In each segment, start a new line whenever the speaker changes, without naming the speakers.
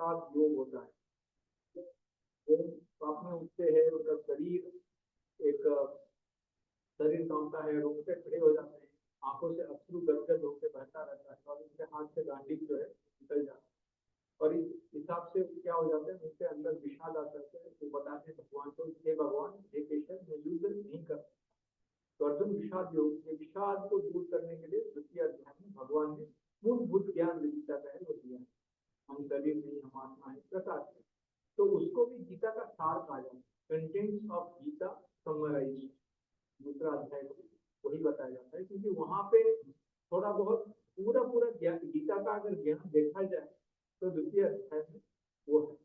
विषाद योग होता है। आप में उठते हैं, उनका शरीर एक शरीर कांपता है, रोंगटे खड़े हो जाते हैं, आंखों से अश्रु गदगद होकर बहता रहता है और उनके हाथ से गांडी जो है निकल जाता है। और इस हिसाब से क्या हो जाता है, उनके अंदर विषाद आता है। तो बताते हैं भगवान को, हे भगवान, हे केशव, मैं युद्ध नहीं कर। तो अर्जुन विषाद योग, ये विषाद को दूर करने के लिए द्वितीय अध्याय में भगवान ने मूलभूत ज्ञान गीता का है वो दिया है। हम शरीर नहीं, हम आत्मा है, प्रकाश है। तो उसको भी गीता का सार कहा जाता है, कंटेंट्स ऑफ गीता समराइज। दूसरा अध्याय वही बताया जाता है, क्योंकि वहां पे थोड़ा बहुत पूरा पूरा गीता का अगर ज्ञान देखा जाए तो द्वितीय अध्याय में वो है।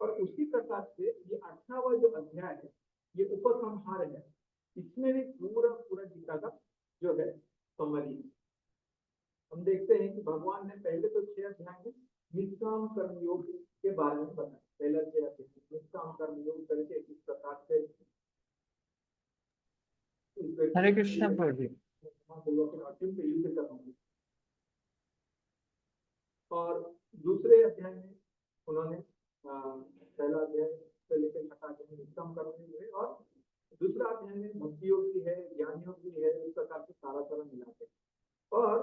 और उसी प्रकार से ये 18वां जो अध्याय है ये उपसंहार है, इसमें भी पूरा पूरा गीता का जो है समरी है। हम देखते हैं कि भगवान ने पहले तो 6 अध्याय में निष्काम कर्मयोग के बारे में बताया। पहला 6 अध्याय निष्काम कर्मयोग करके किस प्रकार से
हरे कृष्ण प्रभु जी।
युद्ध करना। और दूसरे अध्याय में उन्होंने पहला अध्याय से लेकर 6वां अध्याय निष्काम कर्मयोग है, और दूसरा अध्याय में भक्ति योग भी है, ज्ञान योग भी है, इस प्रकार से सारा तरह मिलाते हैं। और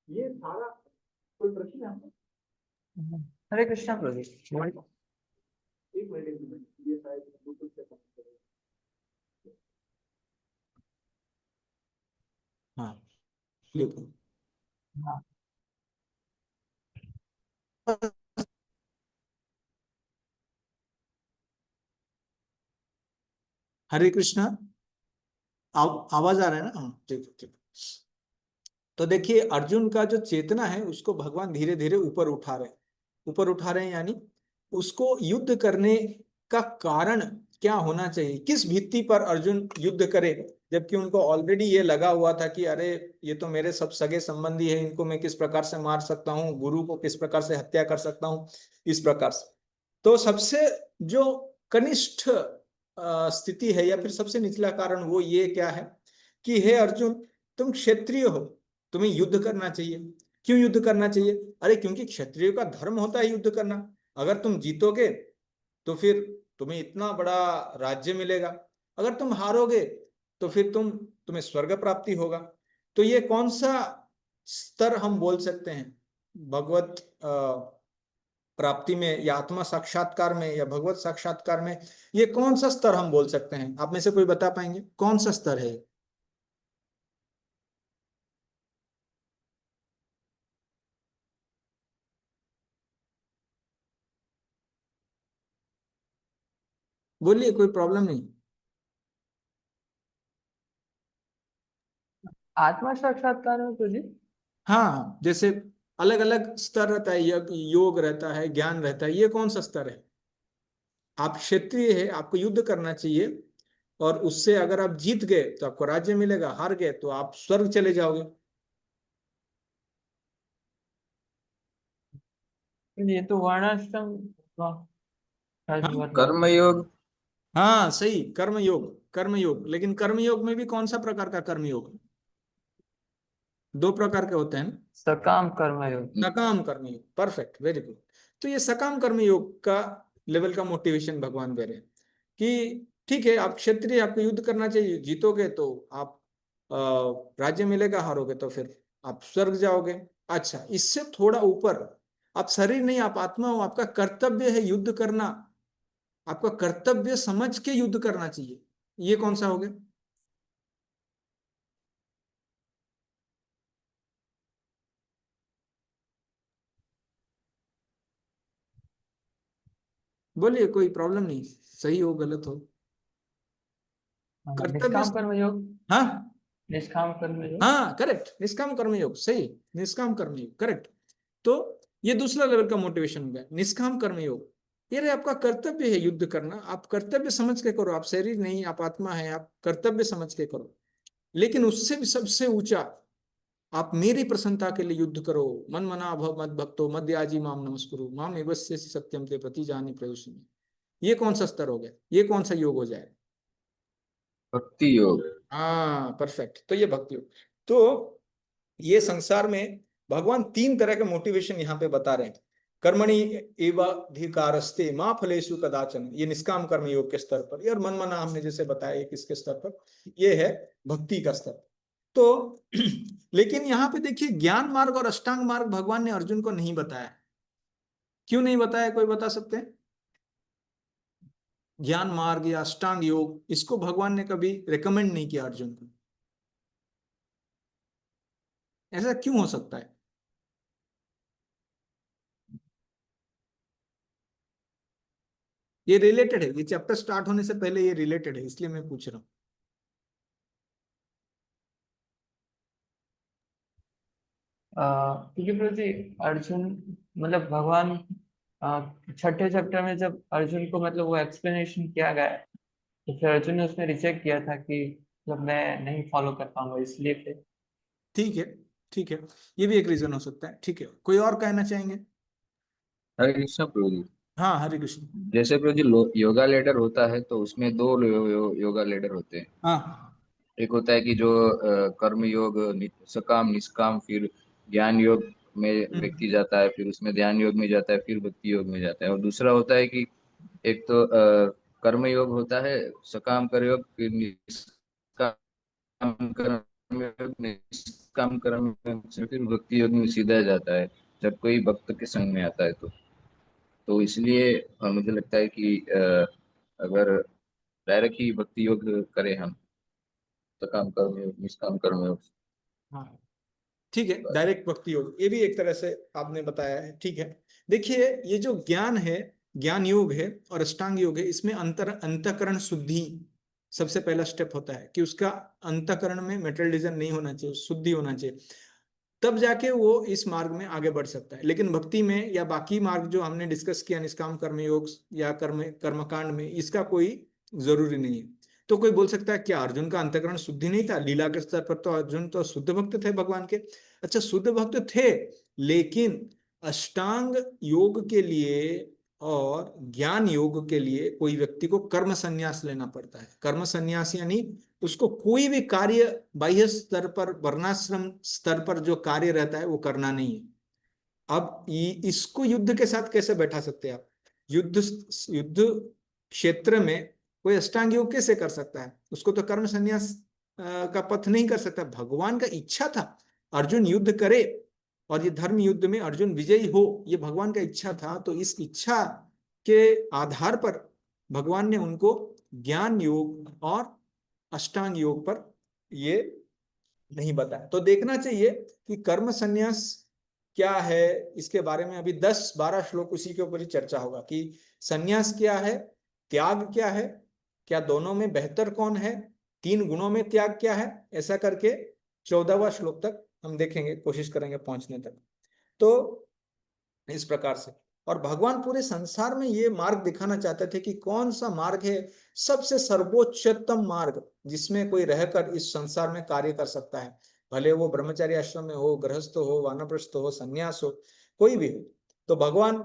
ये सारा, कोई प्रश्न है आपका?
हरे कृष्ण प्रभु जी।
एक मिनट, ये शायद ब्लूटूथ से कनेक्ट करेगा।
हाँ
हाँ।
हरे कृष्णा, आवाज आ रहा है ना? हाँ, ठीक ठीक। तो देखिए, अर्जुन का जो चेतना है उसको भगवान धीरे धीरे ऊपर उठा रहे हैं, यानी उसको युद्ध करने का कारण क्या होना चाहिए, किस भित्ति पर अर्जुन युद्ध करे, जबकि उनको ऑलरेडी ये लगा हुआ था कि अरे ये तो मेरे सब सगे संबंधी है, इनको मैं किस प्रकार से मार सकता हूँ, गुरु को किस प्रकार से हत्या कर सकता हूँ, इस प्रकार से। तो सबसे जो कनिष्ठ स्थिति है या फिर सबसे निचला कारण वो ये क्या है कि हे अर्जुन, तुम क्षत्रिय हो, तुम्हें युद्ध करना चाहिए। क्यों युद्ध करना चाहिए? अरे क्योंकि क्षत्रियों का धर्म होता है युद्ध करना। अगर तुम जीतोगे तो फिर तुम्हें इतना बड़ा राज्य मिलेगा, अगर तुम हारोगे तो फिर तुम्हें स्वर्ग प्राप्ति होगा। तो ये कौन सा स्तर हम बोल सकते हैं भगवत प्राप्ति में या आत्मा साक्षात्कार में या भगवत साक्षात्कार में, ये कौन सा स्तर हम बोल सकते हैं? आप में से कोई बता पाएंगे कौन सा स्तर है? बोलिए, कोई प्रॉब्लम नहीं।
आत्मा साक्षात्कार में प्रभु जी?
हाँ, जैसे अलग अलग स्तर रहता है, योग रहता है, ज्ञान रहता है, ये कौन सा स्तर है? आप क्षत्रिय है, आपको युद्ध करना चाहिए, और उससे अगर आप जीत गए तो आपको राज्य मिलेगा, हार गए तो आप स्वर्ग चले जाओगे।
ये तो वर्णाश्रम।
हाँ,
कर्मयोग।
हाँ सही, कर्मयोग। लेकिन कर्मयोग में भी कौन सा प्रकार का कर्मयोग? 2 प्रकार के होते हैं ना।
सकाम कर्मयोग।
सकाम कर्मयोग, परफेक्ट, वेरी गुड। तो ये सकाम कर्मयोग का लेवल का मोटिवेशन भगवान दे रहे हैं कि ठीक है, आप क्षत्रिय, आपको युद्ध करना चाहिए, जीतोगे तो आप राज्य मिलेगा, हारोगे तो फिर आप स्वर्ग जाओगे। अच्छा, इससे थोड़ा ऊपर, आप शरीर नहीं, आप आत्मा हो, आपका कर्तव्य है युद्ध करना, आपका कर्तव्य समझ के युद्ध करना चाहिए, ये कौन सा हो गया? बोलिए, कोई प्रॉब्लम नहीं, सही हो गलत हो। कर्तव्य,
निष्काम कर्मयोग।
हाँ
निष्काम कर्मयोग।
हाँ करेक्ट, निष्काम कर्मयोग, सही, निष्काम कर्मयोग करेक्ट। तो ये दूसरा लेवल का मोटिवेशन हो गया, निष्काम कर्मयोग। ये रे आपका कर्तव्य है युद्ध करना, आप कर्तव्य समझ के करो, आप शरीर नहीं, आप आत्मा है, आप कर्तव्य समझ के करो। लेकिन उससे भी सबसे ऊंचा, आप मेरी प्रसन्नता के लिए युद्ध करो, मन मना भव मद भक्तो मद्याजी माम नमस्कुरु माम एवस्यसि सत्यम ते प्रतिजानि प्रयोजनम्। ये कौन सा स्तर हो गया? ये कौन सा योग हो जाए?
भक्ति योग।
हाँ परफेक्ट, तो ये भक्ति योग। तो ये संसार में भगवान 3 तरह के मोटिवेशन यहाँ पे बता रहे हैं। कर्मणि एवाधिकारस्ते मा फलेषु कदाचन, ये निष्काम कर्म योग के स्तर पर। ये और मन मना हमने जैसे बताया ये किसके स्तर पर, ये है भक्ति का स्तर। तो लेकिन यहाँ पे देखिए ज्ञान मार्ग और अष्टांग मार्ग भगवान ने अर्जुन को नहीं बताया। क्यों नहीं बताया, कोई बता सकते हैं? ज्ञान मार्ग या अष्टांग योग, इसको भगवान ने कभी रेकमेंड नहीं किया अर्जुन को। ऐसा क्यों हो सकता है? ये रिलेटेड है, ये चैप्टर स्टार्ट होने से पहले ये रिलेटेड है, इसलिए मैं पूछ रहा हूँ।
क्योंकि प्रभु जी अर्जुन मतलब भगवान छठे चैप्टर में जब अर्जुन को मतलब वो एक्सप्लेनेशन किया गया तो फिर अर्जुन ने उसमें रिजेक्ट किया था कि जब मैं नहीं फॉलो कर पाऊंगा, इसलिए फिर।
ठीक है, ठीक है, ये भी एक रीजन हो सकता है। ठीक है, कोई और कहना चाहेंगे?
हरे कृष्ण प्रभु जी।
हाँ, हरे कृष्ण।
जैसे प्रभु जी योगा लेडर होता है तो उसमें दो योगा लेडर होते हैं।
हाँ।
एक होता है कि जो कर्म योग सकाम निष्काम, फिर ज्ञान योग में व्यक्ति जाता है, फिर उसमें ध्यान योग में जाता है, फिर भक्ति योग में जाता है। और दूसरा होता है कि एक तो कर्म योग होता है, सकाम कर्म योग, फिर निष्काम कर्म योग, निष्काम कर्म योग से फिर भक्ति योग में सीधा जाता है जब कोई भक्त के संग में आता है। तो इसलिए मुझे लगता है कि अगर डायरेक्ट ही भक्ति योग करें हम, सकाम कर्म योग निष्काम कर्म योग।
हाँ, ठीक है, डायरेक्ट भक्ति योग, ये भी एक तरह से आपने बताया है। ठीक है, देखिए ये जो ज्ञान है, ज्ञान योग है और अष्टांग योग है, इसमें अंतःकरण शुद्धि सबसे पहला स्टेप होता है कि उसका अंतःकरण में मेटेरियलिज्म नहीं होना चाहिए, शुद्धि होना चाहिए, तब जाके वो इस मार्ग में आगे बढ़ सकता है। लेकिन भक्ति में या बाकी मार्ग जो हमने डिस्कस किया, निष्काम कर्म योग या कर्मकांड में, इसका कोई जरूरी नहीं है। तो कोई बोल सकता है क्या अर्जुन का अंतःकरण शुद्धि नहीं था? लीला के स्तर पर तो अर्जुन तो शुद्ध भक्त थे भगवान के। अच्छा, शुद्ध भक्त थे, लेकिन अष्टांग योग के लिए और ज्ञान योग के लिए कोई व्यक्ति को कर्म संन्यास लेना पड़ता है। कर्म संन्यास यानी उसको कोई भी कार्य बाह्य स्तर पर, वर्णाश्रम स्तर पर जो कार्य रहता है वो करना नहीं है। अब इसको युद्ध के साथ कैसे बैठा सकते हैं आप? युद्ध युद्ध क्षेत्र में कोई अष्टांग योग कैसे कर सकता है? उसको तो कर्म संन्यास का पथ नहीं कर सकता। भगवान का इच्छा था अर्जुन युद्ध करे और ये धर्म युद्ध में अर्जुन विजयी हो, ये भगवान का इच्छा था। तो इस इच्छा के आधार पर भगवान ने उनको ज्ञान योग और अष्टांग योग पर ये नहीं बताया। तो देखना चाहिए कि कर्म संन्यास क्या है, इसके बारे में अभी 10-12 श्लोक उसी के ऊपर ही चर्चा होगा कि संन्यास क्या है, त्याग क्या है, क्या दोनों में बेहतर कौन है, 3 गुणों में त्याग क्या है, ऐसा करके 14वां श्लोक तक हम देखेंगे, कोशिश करेंगे पहुंचने तक। तो इस प्रकार से, और भगवान पूरे संसार में ये मार्ग दिखाना चाहते थे कि कौन सा मार्ग है सबसे सर्वोच्चतम मार्ग, जिसमें कोई रहकर इस संसार में कार्य कर सकता है, भले वो ब्रह्मचारी आश्रम में हो, गृहस्थ हो, वानप्रस्थ हो, संन्यास हो, कोई भी हो। तो भगवान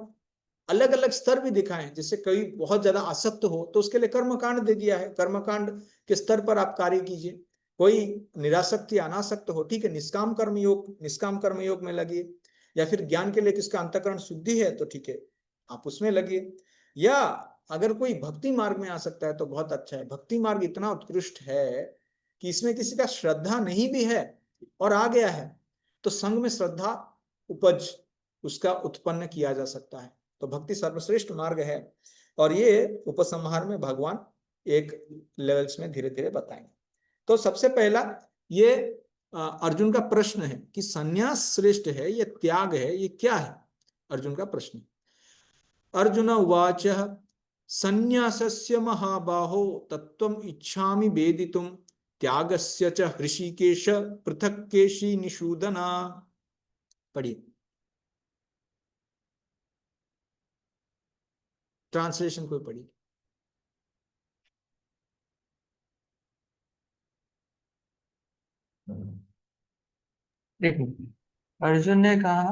अलग अलग स्तर भी दिखाए, जिससे कोई बहुत ज्यादा आसक्त हो तो उसके लिए कर्मकांड दे दिया है, कर्मकांड के स्तर पर आप कार्य कीजिए। कोई निरासक्त या अनासक्त हो, ठीक है, निष्काम कर्म योग में लगिए, या फिर ज्ञान के लिए किसका अंतःकरण शुद्धि है तो ठीक है आप उसमें लगिए, या अगर कोई भक्ति मार्ग में आ सकता है तो बहुत अच्छा है। भक्ति मार्ग इतना उत्कृष्ट है कि इसमें किसी का श्रद्धा नहीं भी है और आ गया है तो संग में श्रद्धा उपज उसका उत्पन्न किया जा सकता है। तो भक्ति सर्वश्रेष्ठ मार्ग है, और ये उपसंहार में भगवान एक लेवल्स में धीरे धीरे बताएंगे। तो सबसे पहला ये अर्जुन का प्रश्न है कि संन्यास श्रेष्ठ है या त्याग है, ये क्या है अर्जुन का प्रश्न। अर्जुन उवाच संन्यासस्य महाबाहो तत्त्वम् इच्छामि वेदितुं त्यागस्य च हृषीकेश पृथक् केशी निषूदना। पढ़िए, ट्रांसलेशन कोई पढ़िए।
देखो, अर्जुन ने कहा,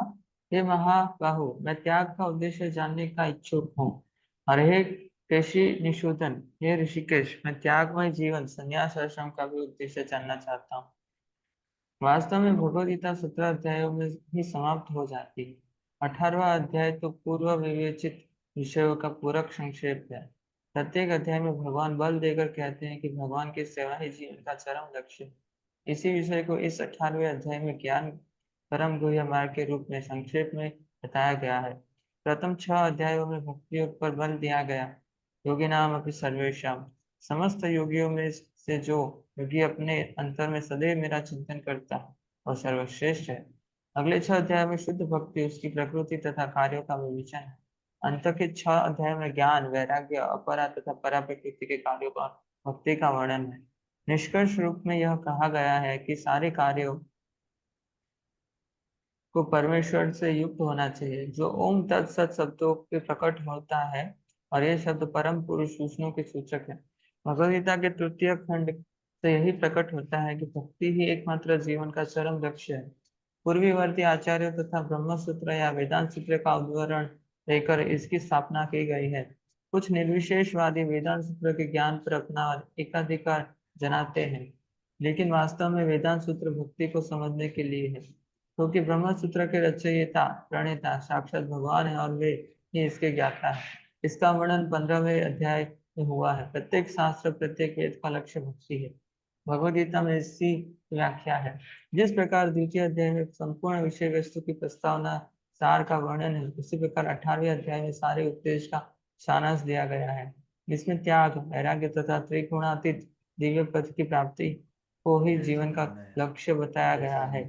हे महाबाहु, मैं त्याग का उद्देश्य जानने का इच्छुक हूँ। और हे केशी निषूदन, हे ऋषिकेश, मैं त्यागमय जीवन संन्यास आश्रम का भी उद्देश्य जानना चाहता हूँ। वास्तव में भगवद गीता 17 अध्यायों में ही समाप्त हो जाती है 18वां अध्याय तो पूर्व विवेचित विषयों का पूरक संक्षेप है। प्रत्येक अध्याय में भगवान बल देकर कहते हैं कि भगवान की सेवा ही जीवन का चरम लक्ष्य है। इसी विषय को इस 18वें अध्याय में ज्ञान परम गुह्य मार्ग के रूप में संक्षेप में बताया गया है। प्रथम 6 अध्यायों में भक्ति योग पर बल दिया गया। योगी नाम अपनी सर्वेशम, समस्त योगियों में से जो योगी अपने अंतर में सदैव मेरा चिंतन करता है और सर्वश्रेष्ठ है। अगले 6 अध्याय में शुद्ध भक्ति, उसकी प्रकृति तथा कार्यों का विवेचन है। अंत के 6 अध्याय में ज्ञान, वैराग्य, अपरा तथा परा प्रकृति के कार्यों का भक्ति का वर्णन है। निष्कर्ष रूप में यह कहा गया है कि सारे कार्यों को परमेश्वर से युक्त होना चाहिए, जो ओम तत्सत शब्दों के प्रकट होता है, और ये शब्द परम पुरुष विष्णु के सूचक है। भगवद गीता के तृतीय खंड से यही प्रकट होता है कि भक्ति ही एकमात्र जीवन का चरम लक्ष्य है। पूर्वीवर्ती आचार्यों तथा ब्रह्म सूत्र या वेदांत सूत्र का उदाहरण लेकर इसकी स्थापना की गई है। कुछ निर्विशेषवादी वेदांत सूत्र के ज्ञान पर अपना एकाधिकार जनाते हैं, लेकिन वास्तव में वेदांत सूत्र भक्ति को समझने के लिए है, क्योंकि ब्रह्म सूत्र के रचयिता प्रणेता साक्षात भगवान है और वे ही इसके ज्ञाता है। इसका वर्णन 15वें अध्याय में हुआ है। प्रत्येक शास्त्र, प्रत्येक वेद का लक्ष्य भक्ति है। भगवद गीता में इसकी व्याख्या है। जिस प्रकार द्वितीय अध्याय में संपूर्ण विषय वस्तु की प्रस्तावना सार का वर्णन है, उसी प्रकार 18वें अध्याय में सारे उपदेश का सारांश दिया गया है। इसमें त्याग, वैराग्य तथा त्रिगुणातीत दिव्य पद की प्राप्ति को ही जीवन का लक्ष्य बताया गया है।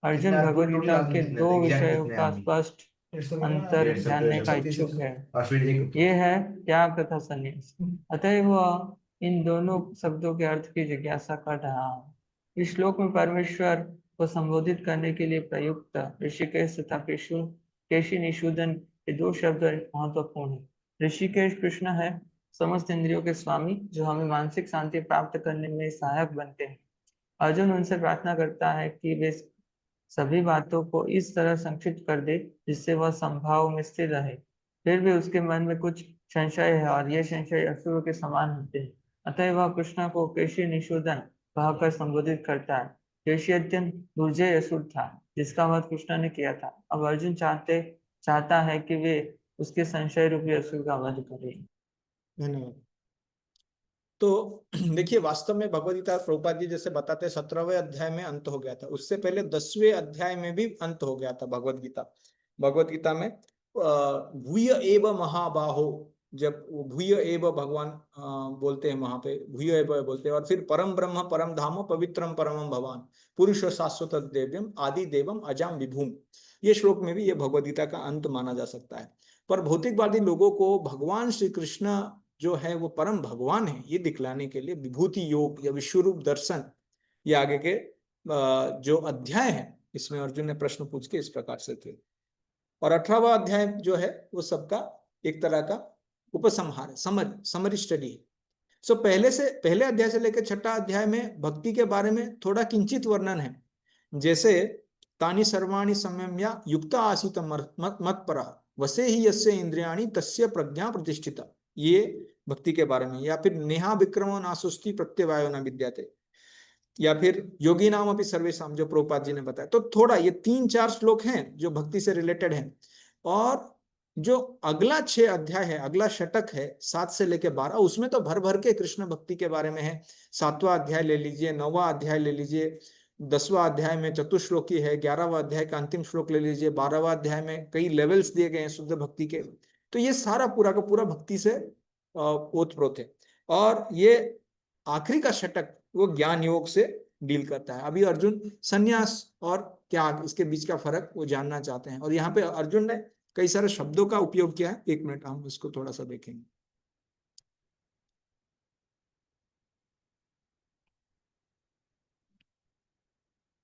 अर्जुन भगवद गीता के 2 विषयों का स्पष्ट अंतर जानने का इच्छुक है। ये है त्याग तथा संन्यास। अतः वह इन दोनों शब्दों के अर्थ की जिज्ञासा कर रहा है। इस श्लोक में परमेश्वर को संबोधित करने के लिए प्रयुक्त ऋषिकेश तथा केशी निषूदन ये 2 शब्द महत्वपूर्ण है। ऋषिकेश कृष्ण है, समस्त इंद्रियों के स्वामी, जो हमें मानसिक शांति प्राप्त करने में सहायक बनते हैं। अर्जुन उनसे प्रार्थना करता है कि वे सभी बातों को इस तरह संक्षिप्त कर दे जिससे वह संभाव में स्थिर रहे। फिर भी उसके मन में कुछ संशय है और ये संशय असुरों के समान होते हैं। अतः वह कृष्ण को केशी निषूदन कहकर संबोधित करता है। केशी अत्यंत दुर्जय असुर था, जिसका वध कृष्ण ने किया था। अब अर्जुन चाहता है कि वे उसके संशय रूपी असुर का वध करें।
धन्यवाद। तो देखिए, वास्तव में भगवद गीता प्रभुपाद जी जैसे बताते हैं 17वें अध्याय में अंत हो गया था। उससे पहले 10वें अध्याय में भी अंत हो गया था भगवद गीता में भूय एव महाबाहो, जब भूय एव भगवान बोलते हैं, वहां पे भूय एव बोलते हैं, और फिर परम ब्रह्म परम धाम पवित्रम परमम भवान पुरुष शाश्वत देव्यम आदि देवम अजाम विभूम, ये श्लोक में भी ये भगवद गीता का अंत माना जा सकता है। पर भौतिकवादी लोगों को भगवान श्री कृष्ण जो है वो परम भगवान है, ये दिखलाने के लिए विभूति योग या विश्वरूप दर्शन, ये आगे के जो अध्याय है, इसमें अर्जुन ने प्रश्न पूछ के इस प्रकार से थे। और 18वां अध्याय जो है वो सबका एक तरह का उपसंहार है, समरी स्टडी है। सो पहले अध्याय से लेकर 6ठा अध्याय में भक्ति के बारे में थोड़ा किंचित वर्णन है, जैसे तानि सर्वाणि संयम्य युक्त आसीत मत्परः वसे ही यस्य इंद्रियाणि तस्य प्रज्ञा प्रतिष्ठिता, ये भक्ति के बारे में। या फिर नेहा विक्रमो नासुस्ति प्रत्यवायो न विद्यते, या फिर योगी नाम अपनी सर्वेशाम, जो प्रभुपाद जी ने बताया। तो थोड़ा ये 3-4 श्लोक हैं जो भक्ति से रिलेटेड हैं। और जो अगला 6 अध्याय है, अगला षटक है 7 से लेकर 12, उसमें तो भर भर के कृष्ण भक्ति के बारे में है। 7वां अध्याय ले लीजिए, 9वां अध्याय ले लीजिए, 10वां अध्याय में चतुश्लोकी है, 11वां अध्याय का अंतिम श्लोक ले लीजिए, 12वां अध्याय में कई लेवल्स दिए गए हैं शुद्ध भक्ति के। तो ये सारा पूरा का पूरा भक्ति से ओतप्रोत है। और ये आखिरी का षटक वो ज्ञान योग से डील करता है। अभी अर्जुन संन्यास और त्याग, इसके बीच का फर्क वो जानना चाहते हैं। और यहाँ पे अर्जुन ने कई सारे शब्दों का उपयोग किया है। 1 मिनट हम इसको थोड़ा सा देखेंगे।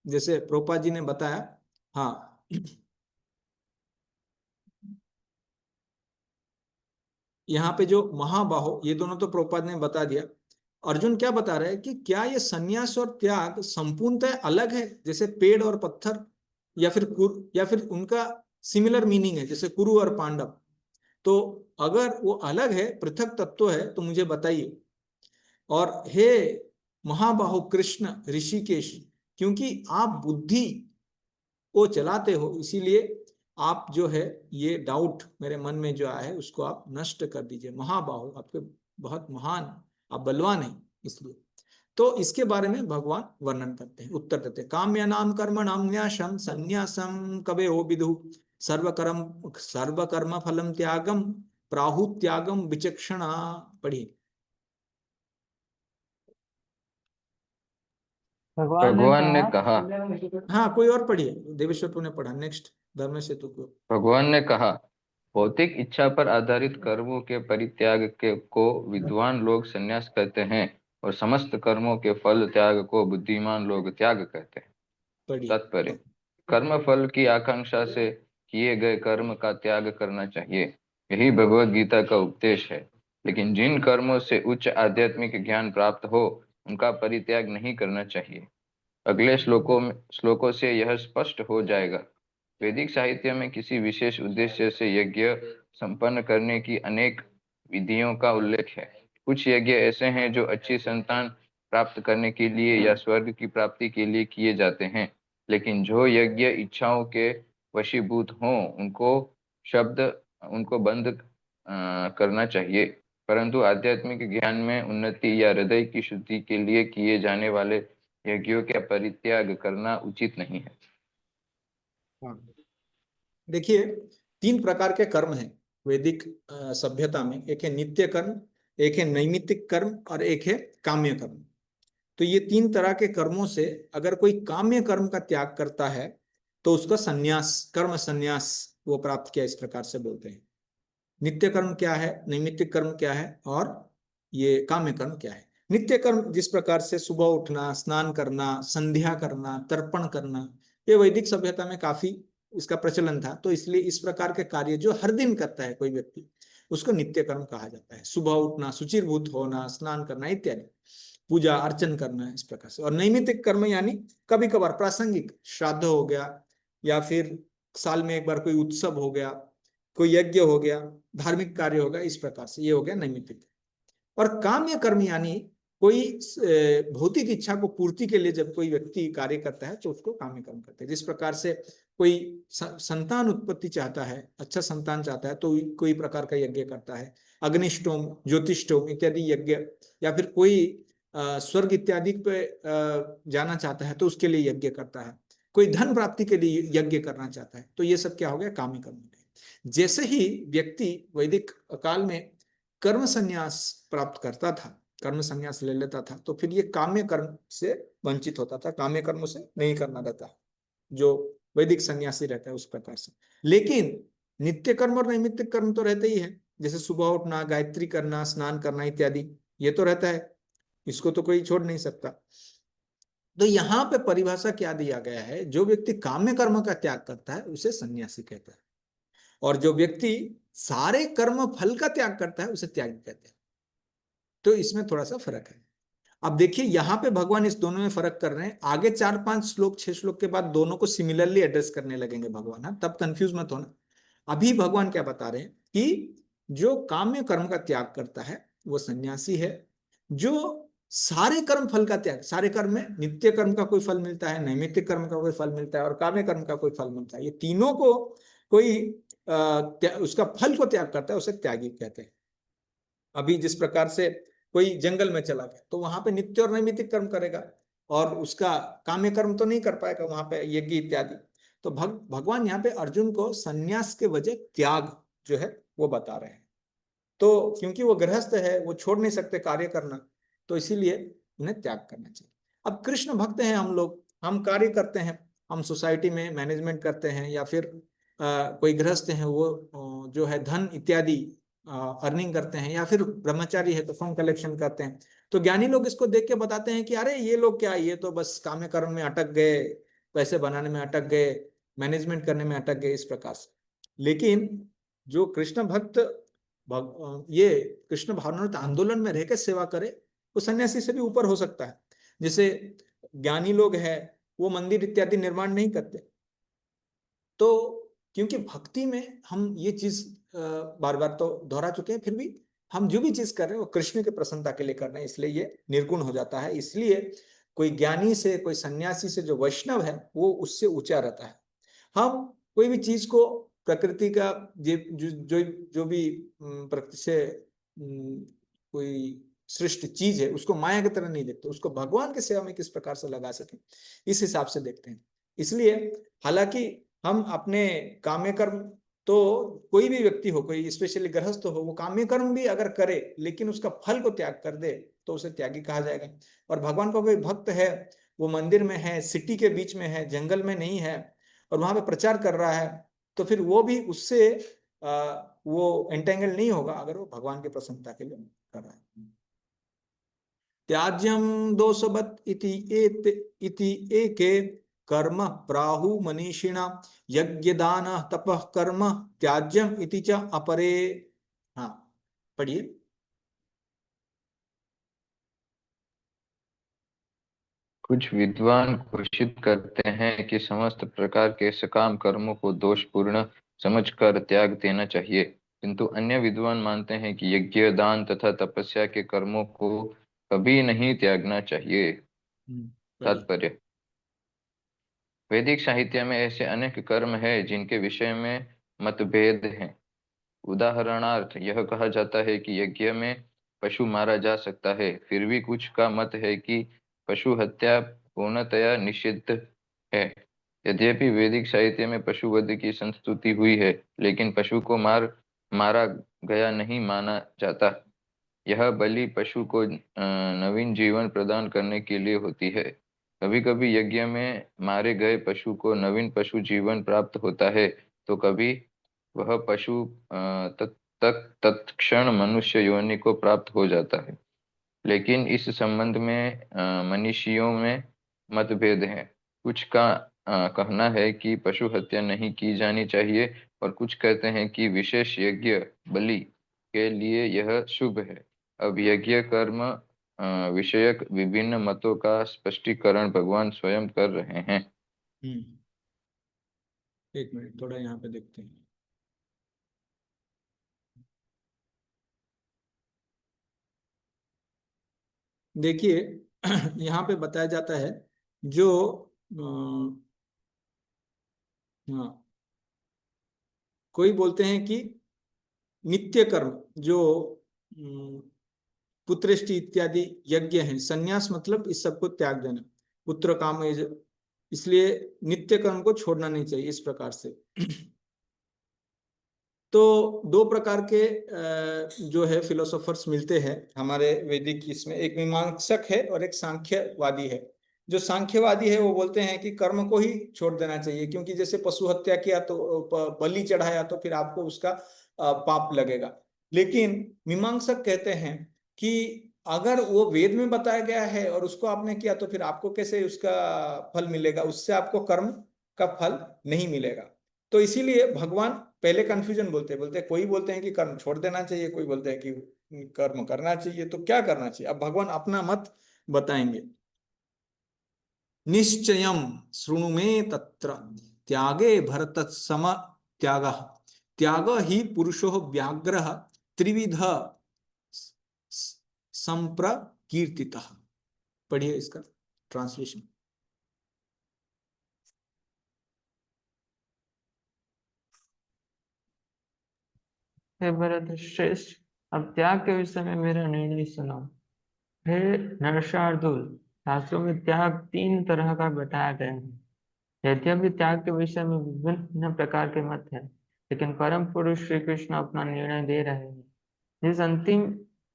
जैसे प्रभुपाद जी ने बताया, हाँ, यहाँ पे जो महाबाहो, ये दोनों तो प्रभुपाद ने बता दिया। अर्जुन क्या बता रहे हैं कि क्या ये संन्यास और त्याग संपूर्णतः अलग है, जैसे पेड़ और पत्थर, या फिर उनका सिमिलर मीनिंग है, जैसे कुरु और पांडव। तो अगर वो अलग है, पृथक तत्व है, तो मुझे बताइए। और हे महाबाहो कृष्ण ऋषिकेश, क्योंकि आप बुद्धि को चलाते हो, इसीलिए आप जो है ये डाउट मेरे मन में जो आया है उसको आप नष्ट कर दीजिए। महाबाहु, आपके बहुत महान, आप बलवान हैं इसलिए। तो इसके बारे में भगवान वर्णन करते हैं, उत्तर देते हैं। काम्यानाम कर्मणाम न्यासम संन्यासम कवे ओ विदु सर्वकर्म फलम त्यागम प्राहु त्यागम विचक्षणा। पढ़िए।
भगवान ने कहा
हाँ, कोई और पढ़िए, देवेश्वर तूने पढ़ा, नेक्स्ट धर्म सेतु को।
भगवान ने कहा, भौतिक इच्छा पर आधारित कर्मों के परित्याग के को विद्वान लोग संन्यास कहते हैं और समस्त कर्मों के फल त्याग को बुद्धिमान लोग त्याग कहते हैं।
पढ़िए।
तात्पर्य, कर्म फल की आकांक्षा से किए गए कर्म का त्याग करना चाहिए, यही भगवत गीता का उपदेश है। लेकिन जिन कर्मों से उच्च आध्यात्मिक ज्ञान प्राप्त हो उनका परित्याग नहीं करना चाहिए। अगले श्लोकों से यह स्पष्ट हो जाएगा। वैदिक साहित्य में किसी विशेष उद्देश्य से यज्ञ संपन्न करने की अनेक विधियों का उल्लेख है। कुछ यज्ञ ऐसे हैं जो अच्छी संतान प्राप्त करने के लिए या स्वर्ग की प्राप्ति के लिए किए जाते हैं, लेकिन जो यज्ञ इच्छाओं के वशीभूत हों उनको बंद करना चाहिए। परंतु आध्यात्मिक ज्ञान में उन्नति या हृदय की शुद्धि के लिए किए जाने वाले यज्ञों का परित्याग करना उचित नहीं है।
हाँ, देखिए 3 प्रकार के कर्म हैं वैदिक सभ्यता में। एक है नित्य कर्म, एक है नैमित्तिक कर्म और एक है काम्य कर्म। तो ये 3 तरह के कर्मों से अगर कोई काम्य कर्म का त्याग करता है तो उसका संन्यास, कर्म संन्यास वो प्राप्त किया, इस प्रकार से बोलते हैं। नित्य कर्म क्या है, नैमित्तिक कर्म क्या है और ये काम्य कर्म क्या है। नित्य कर्म जिस प्रकार से सुबह उठना, स्नान करना, संध्या करना, तर्पण करना, ये वैदिक सभ्यता में काफी इसका प्रचलन था। तो इसलिए इस प्रकार के कार्य जो हर दिन करता है कोई व्यक्ति, उसको नित्य कर्म कहा जाता है। सुबह उठना, शुचिर्भूत होना, स्नान करना इत्यादि, पूजा अर्चन करना, इस प्रकार से। और नैमित्तिक कर्म यानी कभी कभार प्रासंगिक, श्राद्ध हो गया या फिर साल में एक बार कोई उत्सव हो गया, कोई यज्ञ हो गया, धार्मिक कार्य हो गया, इस प्रकार से ये हो गया नैमित्तिक। और काम्य कर्म यानी कोई भौतिक इच्छा को पूर्ति के लिए जब कोई व्यक्ति कार्य करता है तो उसको काम्य कर्म करते हैं। जिस प्रकार से कोई संतान उत्पत्ति चाहता है, अच्छा संतान चाहता है, तो कोई प्रकार का यज्ञ करता है, अग्निष्टोम, ज्योतिष्टोम इत्यादि यज्ञ। या फिर कोई स्वर्ग इत्यादि पे जाना चाहता है तो उसके लिए यज्ञ करता है। कोई धन प्राप्ति के लिए यज्ञ करना चाहता है, तो ये सब क्या हो गया, काम्य कर्म हो गए। जैसे ही व्यक्ति वैदिक काल में कर्म संन्यास प्राप्त करता था, कर्म संन्यास ले लेता था, तो फिर ये काम्य कर्म से वंचित होता था, काम्य कर्म से नहीं करना रहता जो वैदिक सन्यासी रहता है उस प्रकार से। लेकिन नित्य कर्म और नैमित्तिक कर्म तो रहते ही है, जैसे सुबह उठना, गायत्री करना, स्नान करना इत्यादि, ये तो रहता है, इसको तो कोई छोड़ नहीं सकता। तो यहाँ पे परिभाषा क्या दिया गया है, जो व्यक्ति काम्य कर्म का त्याग करता है उसे सन्यासी कहता है, और जो व्यक्ति सारे कर्म फल का त्याग करता है उसे त्यागी कहते हैं। तो इसमें थोड़ा सा फर्क है। अब देखिए यहाँ पे भगवान इस दोनों में फर्क कर रहे हैं। आगे 4-5 श्लोक, 6 श्लोक के बाद दोनों को सिमिलरली एड्रेस करने लगेंगे भगवान, हाँ, तब कंफ्यूज मत होना। अभी भगवान क्या बता रहे हैं कि जो काम्य कर्म का त्याग करता है वो सन्यासी है। जो सारे कर्म फल का त्याग, सारे कर्म में नित्य कर्म का कोई फल मिलता है, नैमित्तिक कर्म का कोई फल मिलता है और काम्य कर्म का कोई फल मिलता है, ये तीनों को कोई उसका फल को त्याग करता है उसे त्यागी कहते हैं। अभी जिस प्रकार से कोई जंगल में चला गया तो वहां पे नित्य और नैमित्तिक कर्म करेगा और उसका काम्य कर्म तो नहीं कर पाएगा वहां पे, यज्ञ इत्यादि। तो भगवान यहाँ पे अर्जुन को संन्यास के वजह त्याग जो है वो बता रहे हैं। तो क्योंकि वो गृहस्थ है, वो छोड़ नहीं सकते कार्य करना, तो इसीलिए उन्हें त्याग करना चाहिए। अब कृष्ण भक्त हैं हम लोग, हम कार्य करते हैं, हम सोसाइटी में मैनेजमेंट करते हैं, या फिर कोई गृहस्थ हैं वो जो है धन इत्यादि अर्निंग करते हैं, या फिर ब्रह्मचारी है तो फंड कलेक्शन करते हैं। तो ज्ञानी लोग इसको देख के बताते हैं कि अरे ये लोग क्या, ये तो बस काम्य कर्म में अटक गए, पैसे बनाने में अटक गए, मैनेजमेंट करने में अटक गए, इस प्रकार से। लेकिन जो कृष्ण भक्त ये कृष्ण भावनामृत आंदोलन में रहकर सेवा करे, वो सन्यासी से भी ऊपर हो सकता है। जैसे ज्ञानी लोग हैं, वो मंदिर इत्यादि निर्माण नहीं करते, तो क्योंकि भक्ति में हम ये चीज बार बार तो दोहरा चुके हैं, फिर भी हम जो भी चीज कर रहे हैं वो कृष्ण के प्रसन्नता के लिए कर रहे हैं, इसलिए ये निर्गुण हो जाता है। इसलिए कोई ज्ञानी से, कोई सन्यासी से जो वैष्णव है वो उससे ऊंचा रहता है। हम कोई भी चीज को प्रकृति का जो भी प्रकृति से कोई सृष्टि चीज है उसको माया की तरह नहीं देखते, उसको भगवान की सेवा में किस प्रकार से लगा सके इस हिसाब से देखते हैं। इसलिए हालांकि हम अपने काम्य कर्म, तो कोई भी व्यक्ति हो, कोई स्पेशली गृहस्थ हो, वो काम्य कर्म भी अगर करे लेकिन उसका फल को त्याग कर दे तो उसे त्यागी कहा जाएगा। और भगवान का कोई भक्त है, वो मंदिर में है, सिटी के बीच में है, जंगल में नहीं है, और वहां पे प्रचार कर रहा है, तो फिर वो भी उससे वो एंटेंगल नहीं होगा अगर वो भगवान की प्रसन्नता के लिए कर रहा है। त्याज्यम दोषवत् इति एके कर्म प्राहु मनीषिणा यज्ञ दान तपः कर्म त्याज्यम इति च अपरे। हाँ, पढ़िए।
कुछ विद्वान घोषित करते हैं कि समस्त प्रकार के सकाम कर्मों को दोषपूर्ण समझकर त्याग देना चाहिए, किंतु अन्य विद्वान मानते हैं कि यज्ञ दान तथा तपस्या के कर्मों को कभी नहीं त्यागना चाहिए।
पढ़िए।
तात्पर्य: वैदिक साहित्य में ऐसे अनेक कर्म हैं जिनके विषय में मतभेद हैं। उदाहरणार्थ यह कहा जाता है कि यज्ञ में पशु मारा जा सकता है, फिर भी कुछ का मत है कि पशु हत्या पूर्णतया निषिद्ध है। यद्यपि वैदिक साहित्य में पशु वध की संस्तुति हुई है, लेकिन पशु को मारा गया नहीं माना जाता। यह बलि पशु को नवीन जीवन प्रदान करने के लिए होती है। कभी कभी यज्ञ में मारे गए पशु को नवीन पशु जीवन प्राप्त होता है, तो कभी वह पशु तत्क्षण मनुष्य योनि को प्राप्त हो जाता है। लेकिन इस संबंध में मनीषियों में मतभेद है। कुछ का कहना है कि पशु हत्या नहीं की जानी चाहिए, और कुछ कहते हैं कि विशेष यज्ञ बलि के लिए यह शुभ है। अब यज्ञ कर्म विषयक विभिन्न मतों का स्पष्टीकरण भगवान स्वयं कर रहे हैं।
एक मिनट, थोड़ा यहाँ पे देखते हैं। देखिए यहाँ पे बताया जाता है जो हाँ, कोई बोलते हैं कि नित्य कर्म जो पुत्रेष्टि इत्यादि यज्ञ हैं, संन्यास मतलब इस सबको त्याग देना, पुत्र काम, इसलिए नित्य कर्म को छोड़ना नहीं चाहिए इस प्रकार से। तो दो प्रकार के जो है फिलोसोफर्स मिलते हैं हमारे वैदिक इसमें, एक मीमांसक है और एक सांख्यवादी है। जो सांख्यवादी है वो बोलते हैं कि कर्म को ही छोड़ देना चाहिए, क्योंकि जैसे पशु हत्या किया तो बलि चढ़ाया तो फिर आपको उसका पाप लगेगा। लेकिन मीमांसक कहते हैं कि अगर वो वेद में बताया गया है और उसको आपने किया तो फिर आपको कैसे उसका फल मिलेगा, उससे आपको कर्म का फल नहीं मिलेगा। तो इसीलिए भगवान पहले कंफ्यूजन बोलते कोई बोलते हैं कि कर्म छोड़ देना चाहिए, कोई बोलते हैं कि कर्म करना चाहिए, तो क्या करना चाहिए अब भगवान अपना मत बताएंगे। निश्चयम शृणु मे तत्र त्यागे भरत सम त्याग त्याग ही पुरुषो व्याघ्र त्रिविध संप्रकीर्तितः। पढ़िए इसका ट्रांसलेशन।
हे भरत श्रेष्ठ, अब त्याग के विषय में मेरा निर्णय सुनो। हे नरशार्दूल, शास्त्रों में त्याग 3 तरह का बताया गया है। यद्यपि त्याग के विषय में विभिन्न प्रकार के मत हैं, लेकिन परम पुरुष श्री कृष्ण अपना निर्णय दे रहे हैं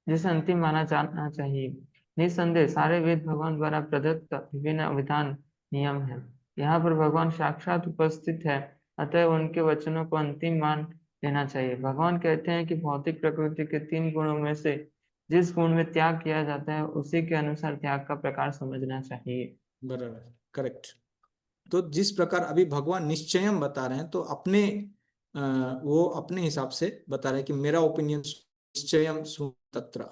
जिसे अंतिम माना जाना चाहिए। निस्संदेह सारे वेद भगवान द्वारा प्रदत्त विभिन्न विधान नियम है। यहाँ पर भगवान साक्षात उपस्थित है, अतः उनके वचनों को अंतिम मान लेना चाहिए। भगवान कहते हैं कि भौतिक प्रकृति के 3 गुणों में से जिस गुण में त्याग किया जाता है उसी के अनुसार त्याग का प्रकार समझना चाहिए।
बराबर, करेक्ट। तो जिस प्रकार अभी भगवान निश्चयम बता रहे हैं, तो अपने वो अपने हिसाब से बता रहे हैं कि मेरा ओपिनियन निश्चयम तत्र।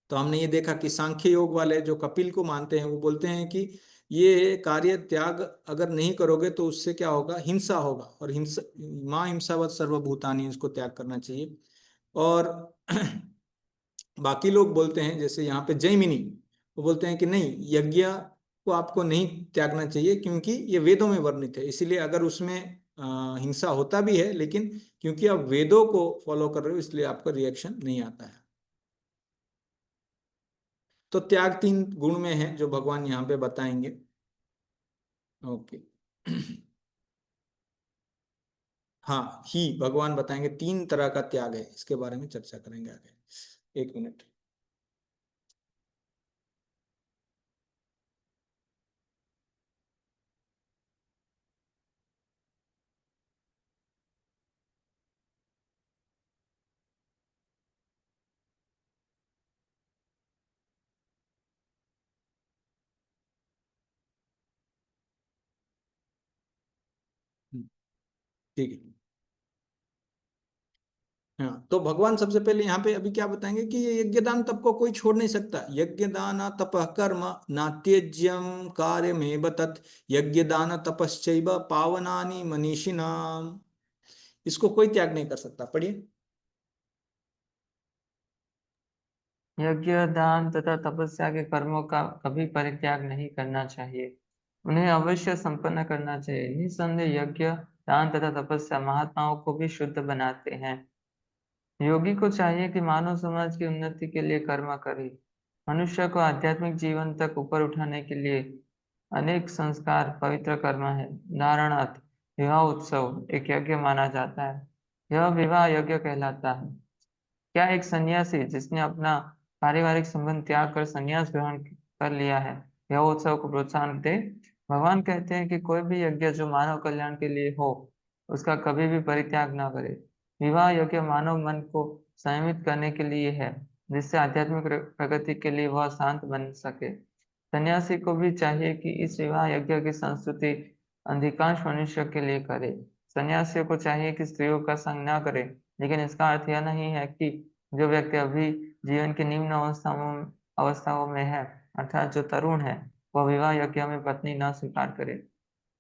तो हमने ये देखा कि सांख्य योग वाले जो कपिल को मानते हैं वो बोलते हैं कि ये कार्य त्याग अगर नहीं करोगे तो उससे क्या होगा, हिंसा होगा, और हिंसा माँ हिंसावत सर्वभूतानि, इसको त्याग करना चाहिए। और बाकी लोग बोलते हैं, जैसे यहाँ पे जैमिनी, वो बोलते हैं कि नहीं, यज्ञ को आपको नहीं त्यागना चाहिए, क्योंकि ये वेदों में वर्णित है। इसीलिए अगर उसमें हिंसा होता भी है, लेकिन क्योंकि आप वेदों को फॉलो कर रहे हो, इसलिए आपका रिएक्शन नहीं आता है। तो त्याग 3 गुण में है जो भगवान यहाँ पे बताएंगे। ओके। हाँ, ही भगवान बताएंगे 3 तरह का त्याग है, इसके बारे में चर्चा करेंगे आगे। 1 मिनट। ठीक है। हाँ, तो भगवान सबसे पहले यहाँ पे अभी क्या बताएंगे कि ये यज्ञ दान तप को कोई छोड़ नहीं सकता। यज्ञ दान तपः कर्म नात्यज्यम कार्यमेव तत् यज्ञ दान तपश्चैव पावनानि मनीषिणाम। इसको कोई त्याग नहीं कर सकता। पढ़िए।
यज्ञ दान तथा तपस्या के कर्मों का कभी परित्याग नहीं करना चाहिए, उन्हें अवश्य संपन्न करना चाहिए। निस्संदेह यज्ञ दान तथा तपस्या महात्माओं को भी शुद्ध बनाते हैं। योगी को चाहिए कि मानव समाज की उन्नति के लिए कर्म करे। मनुष्य को आध्यात्मिक जीवन तक ऊपर उठाने के लिए अनेक संस्कार पवित्र कर्म है। उदाहरणार्थ विवाह उत्सव एक यज्ञ माना जाता है, यह विवाह यज्ञ कहलाता है। क्या एक सन्यासी जिसने अपना पारिवारिक संबंध त्याग कर संन्यास ग्रहण कर लिया है, यह उत्सव को प्रोत्साहन दे? भगवान कहते हैं कि कोई भी यज्ञ जो मानव कल्याण के लिए हो, उसका कभी भी परित्याग न करे। विवाह यज्ञ मानव मन को संयमित करने के लिए है, जिससे आध्यात्मिक प्रगति के लिए वह शांत बन सके। सन्यासी को भी चाहिए कि इस विवाह यज्ञ की संस्तुति अधिकांश मनुष्य के लिए करे। सन्यासियों को चाहिए कि स्त्रियों का संग न करे, लेकिन इसका अर्थ यह नहीं है कि जो व्यक्ति अभी जीवन की निम्न अवस्थाओं में है, अर्थात जो तरुण है, वह विवाह यज्ञ में पत्नी न स्वीकार करे।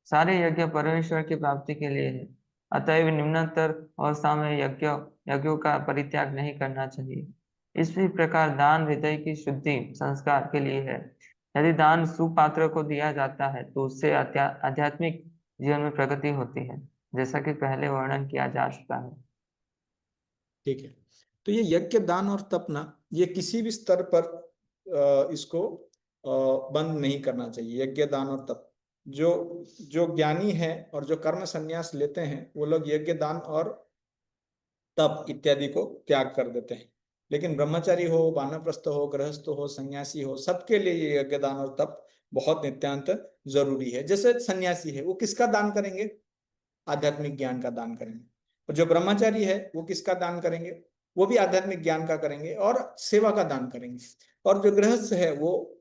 सारे यज्ञ परमेश्वर की प्राप्ति के लिए है, अतएव निम्नतर अवस्था में यज्ञों का परित्याग नहीं करना चाहिए। इसी प्रकार दान हृदय की शुद्धि संस्कार के लिए है। यदि दान सुपात्र को दिया जाता है तो उससे आध्यात्मिक जीवन में प्रगति होती है, जैसा कि पहले वर्णन किया जा चुका है।
ठीक है। तो ये यज्ञ दान और तप ना, ये किसी भी स्तर पर इसको बंद नहीं करना चाहिए। यज्ञ दान और तप, जो जो ज्ञानी है और जो कर्म संन्यास लेते हैं, वो लोग यज्ञ दान और तप इत्यादि को त्याग कर देते हैं। लेकिन ब्रह्मचारी हो, वानप्रस्थ हो, गृहस्थ हो, सन्यासी हो, सबके लिए ये यज्ञ दान और तप बहुत नित्यांत जरूरी है। जैसे सन्यासी है, वो किसका दान करेंगे? आध्यात्मिक ज्ञान का दान करेंगे। और जो ब्रह्मचारी है, वो किसका दान करेंगे? वो भी आध्यात्मिक ज्ञान का करेंगे और सेवा का दान करेंगे। और जो गृहस्थ है, वो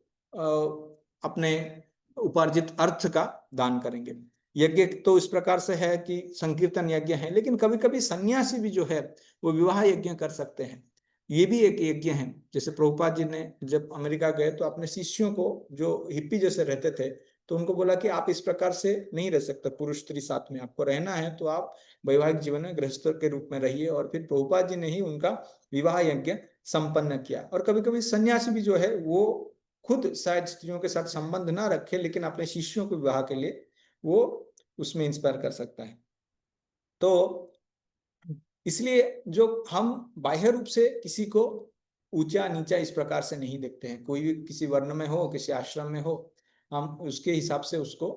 अपने उपार्जित अर्थ का दान करेंगे। यज्ञ तो इस प्रकार से है कि संकीर्तन यज्ञ है, लेकिन कभी कभी सन्यासी भी जो है वो विवाह यज्ञ कर सकते हैं। ये भी एक यज्ञ है। जैसे प्रभुपाद जी ने जब अमेरिका गए तो अपने शिष्यों को, जो हिप्पी जैसे रहते थे, तो उनको बोला कि आप इस प्रकार से नहीं रह सकते, पुरुष स्त्री साथ में आपको रहना है, तो आप वैवाहिक जीवन में गृहस्थ के रूप में रहिए। और फिर प्रभुपाद जी ने ही उनका विवाह यज्ञ संपन्न किया। और कभी कभी सन्यासी भी जो है वो खुद शायद स्त्रियों के साथ संबंध ना रखे, लेकिन अपने शिष्यों के विवाह के लिए वो उसमें इंस्पायर कर सकता है। तो इसलिए जो हम बाह्य रूप से किसी को ऊंचा नीचा इस प्रकार से नहीं देखते हैं। कोई भी किसी वर्ण में हो, किसी आश्रम में हो, हम उसके हिसाब से उसको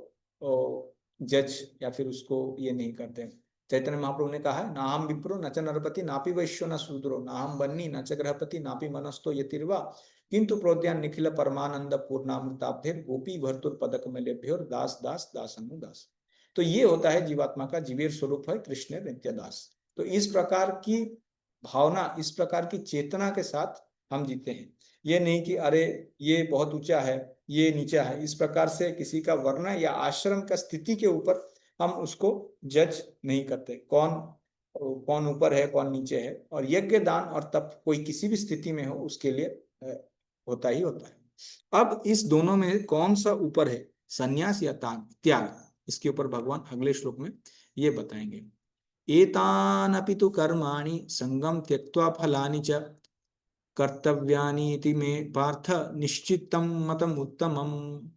जज या फिर उसको ये नहीं करते हैं। चैतन्य महाप्रभु ने कहा है, ना हम विप्रो न च नरपति नापि वैश्यो न शूद्रो ना हम बन्नी न च गृहपति नापि मनस्तो यतिर्वा किंतु प्रोद्यान निखिल परमानंद पूर्णामृताब्धिर गोपी भर्तुर पदक मेलेभ्योर दास दास दासनुदास। तो ये होता है जीवात्मा का जीवेर स्वरूप है कृष्ण नित्य दास। तो इस प्रकार की भावना, इस प्रकार की चेतना के साथ हम जीते हैं। ये नहीं कि अरे ये बहुत ऊंचा है, ये नीचा है, इस प्रकार से किसी का वर्ण या आश्रम का स्थिति के ऊपर हम उसको जज नहीं करते, कौन कौन ऊपर है कौन नीचे है। और यज्ञ दान और तप कोई किसी भी स्थिति में हो उसके लिए होता ही होता है। अब इस दोनों में कौन सा ऊपर है, संन्यास या त्याग, इसके ऊपर भगवान अगले श्लोक में ये बताएंगे। एतानपि तु कर्माणि संगम त्यक्त्वा फलानि च कर्तव्यानि इति मे पार्थ निश्चितं मतम उत्तमम्।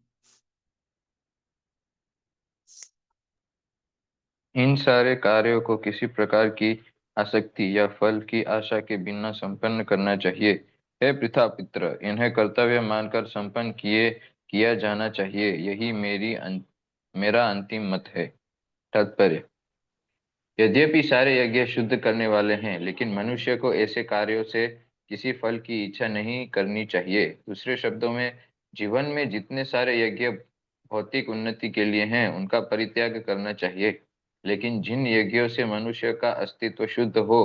इन सारे कार्यों को किसी प्रकार की आसक्ति या फल की आशा के बिना संपन्न करना चाहिए। हे पिता, इन्हें कर्तव्य मानकर संपन्न किया जाना चाहिए। यही मेरा अंतिम मत है। तात्पर्य: यद्यपि सारे यज्ञ शुद्ध करने वाले हैं, लेकिन मनुष्य को ऐसे कार्यों से किसी फल की इच्छा नहीं करनी चाहिए। दूसरे शब्दों में, जीवन में जितने सारे यज्ञ भौतिक उन्नति के लिए हैं, उनका परित्याग करना चाहिए। लेकिन जिन यज्ञों से मनुष्य का अस्तित्व शुद्ध हो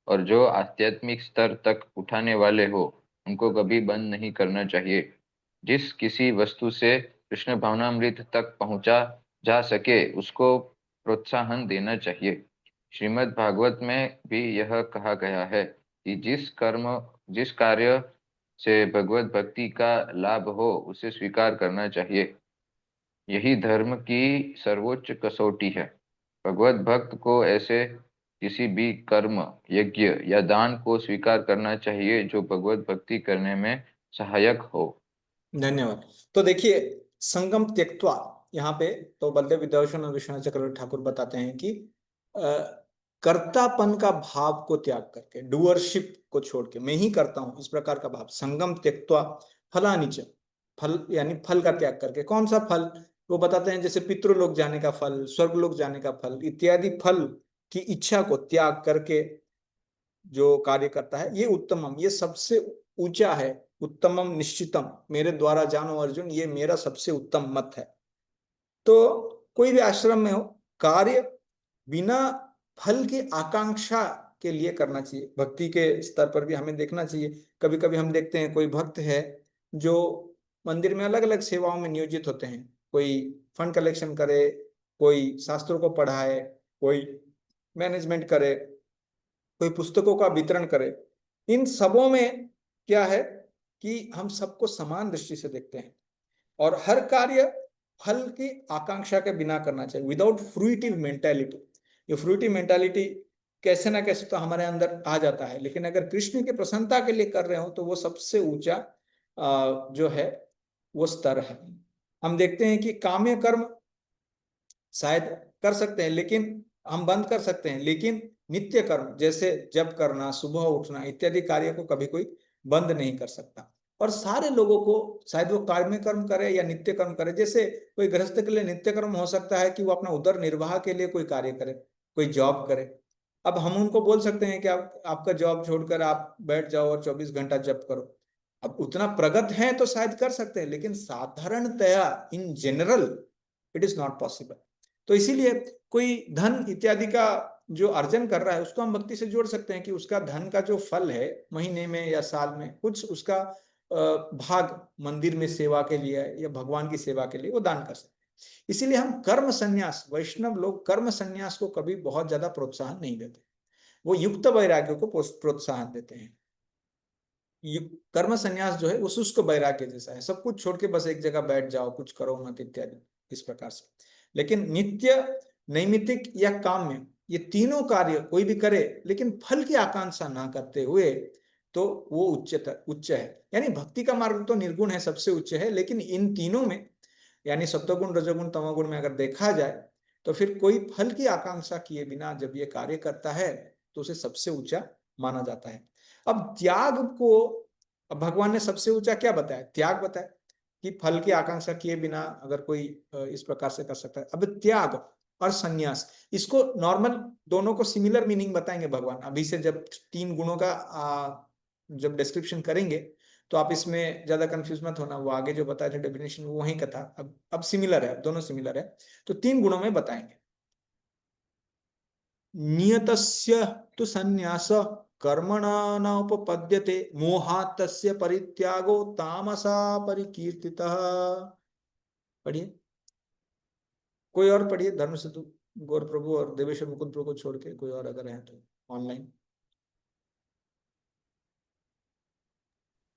और जो आध्यात्मिक स्तर तक उठाने वाले हो, उनको कभी बंद नहीं करना चाहिए। जिस किसी वस्तु से कृष्ण भावनामृत तक पहुंचा जा सके, उसको प्रोत्साहन देना चाहिए। श्रीमद् भागवत में भी यह कहा गया है कि जिस कार्य से भगवत भक्ति का लाभ हो, उसे स्वीकार करना चाहिए। यही धर्म की सर्वोच्च कसौटी है। भगवत भक्त को ऐसे किसी भी कर्म, यज्ञ या दान को स्वीकार करना चाहिए जो भगवत भक्ति करने में सहायक हो।
धन्यवाद। तो देखिए, संगम त्यक्त्वा, यहाँ पे तो बलदेव विद्याभूषण और विश्वनाथ चक्रवर्ती ठाकुर बताते हैं कि कर्तापन का भाव को त्याग करके, डूअरशिप को छोड़ के, मैं ही करता हूं इस प्रकार का भाव, संगम त्यक्त्वा फलानिच, फल यानी फल का त्याग करके। कौन सा फल? वो बताते हैं जैसे पितृलोक जाने का फल, स्वर्गलोक जाने का फल इत्यादि फल की इच्छा को त्याग करके जो कार्य करता है, ये उत्तमम, ये सबसे ऊंचा है। उत्तमम निश्चितम, मेरे द्वारा जानो अर्जुन, ये मेरा सबसे उत्तम मत है। तो कोई भी आश्रम में हो, कार्य बिना फल की आकांक्षा के लिए करना चाहिए। भक्ति के स्तर पर भी हमें देखना चाहिए। कभी कभी हम देखते हैं कोई भक्त है जो मंदिर में अलग अलग सेवाओं में नियोजित होते हैं, कोई फंड कलेक्शन करे, कोई शास्त्रों को पढ़ाए, कोई मैनेजमेंट करे, कोई पुस्तकों का वितरण करे। इन सबों में क्या है कि हम सबको समान दृष्टि से देखते हैं और हर कार्य फल की आकांक्षा के बिना करना चाहिए, विदाउट फ्रूटिव मेंटालिटी। ये फ्रूटिव मेंटालिटी कैसे ना कैसे तो हमारे अंदर आ जाता है, लेकिन अगर कृष्ण की प्रसन्नता के लिए कर रहे हो तो वो सबसे ऊंचा जो है वो स्तर है। हम देखते हैं कि काम्य कर्म शायद कर सकते हैं, लेकिन हम बंद कर सकते हैं, लेकिन नित्य कर्म जैसे जप करना, सुबह उठना इत्यादि कार्य को कभी कोई बंद नहीं कर सकता। और सारे लोगों को, शायद वो कार्य कर्म करे या नित्य कर्म करे, जैसे कोई गृहस्थ के लिए नित्य कर्म हो सकता है कि वो अपना उदर निर्वाह के लिए कोई कार्य करे, कोई जॉब करे। अब हम उनको बोल सकते हैं कि आपका जॉब छोड़कर आप बैठ जाओ और 24 घंटा जप करो। अब उतना प्रगत है तो शायद कर सकते हैं, लेकिन साधारणतया in general it is not possible. तो इसीलिए कोई धन इत्यादि का जो अर्जन कर रहा है उसको हम भक्ति से जोड़ सकते हैं कि उसका धन का जो फल है, महीने में या साल में कुछ उसका भाग मंदिर में सेवा के लिए या भगवान की सेवा के लिए वो दान कर सकते हैं। इसीलिए हम कर्म संन्यास, वैष्णव लोग कर्म संन्यास को कभी बहुत ज्यादा प्रोत्साहन नहीं देते, वो युक्त वैराग्य को प्रोत्साहन देते हैं। कर्म संन्यास जो है वो शुष्क वैराग्य जैसा है, सब कुछ छोड़ के बस एक जगह बैठ जाओ, कुछ करो मत इत्यादि, इस प्रकार से। लेकिन नित्य, नैमित्तिक या काम्य, ये तीनों कार्य कोई भी करे लेकिन फल की आकांक्षा ना करते हुए, तो वो उच्च है। यानी भक्ति का मार्ग तो निर्गुण है, सबसे उच्च है, लेकिन इन तीनों में यानी सत्वगुण, रजोगुण, तमोगुण में अगर देखा जाए तो फिर कोई फल की आकांक्षा किए बिना जब ये कार्य करता है तो उसे सबसे ऊंचा माना जाता है। अब त्याग को, अब भगवान ने सबसे ऊंचा क्या बताया? त्याग बताया कि फल की आकांक्षा किए बिना अगर कोई इस प्रकार से कर सकता है। अब त्याग और संन्यास, इसको नॉर्मल दोनों को सिमिलर मीनिंग बताएंगे भगवान। अभी से जब 3 गुणों का जब डिस्क्रिप्शन करेंगे तो आप इसमें ज्यादा कंफ्यूज मत होना, वो आगे जो बताया था डेफिनेशन वो वहीं का था। अब सिमिलर है, दोनों सिमिलर है। तो 3 गुणों में बताएंगे। नियतस्य तु संन्यास कर्मणा न उपपद्यते मोहात् तस्य परित्यागो तामसा परिकीर्तितः। पढ़िए, कोई और पढ़िए, धर्म सेतु गौर प्रभु और देवेश्वर मुकुंद प्रभु को छोड़ के कोई और अगर है तो ऑनलाइन।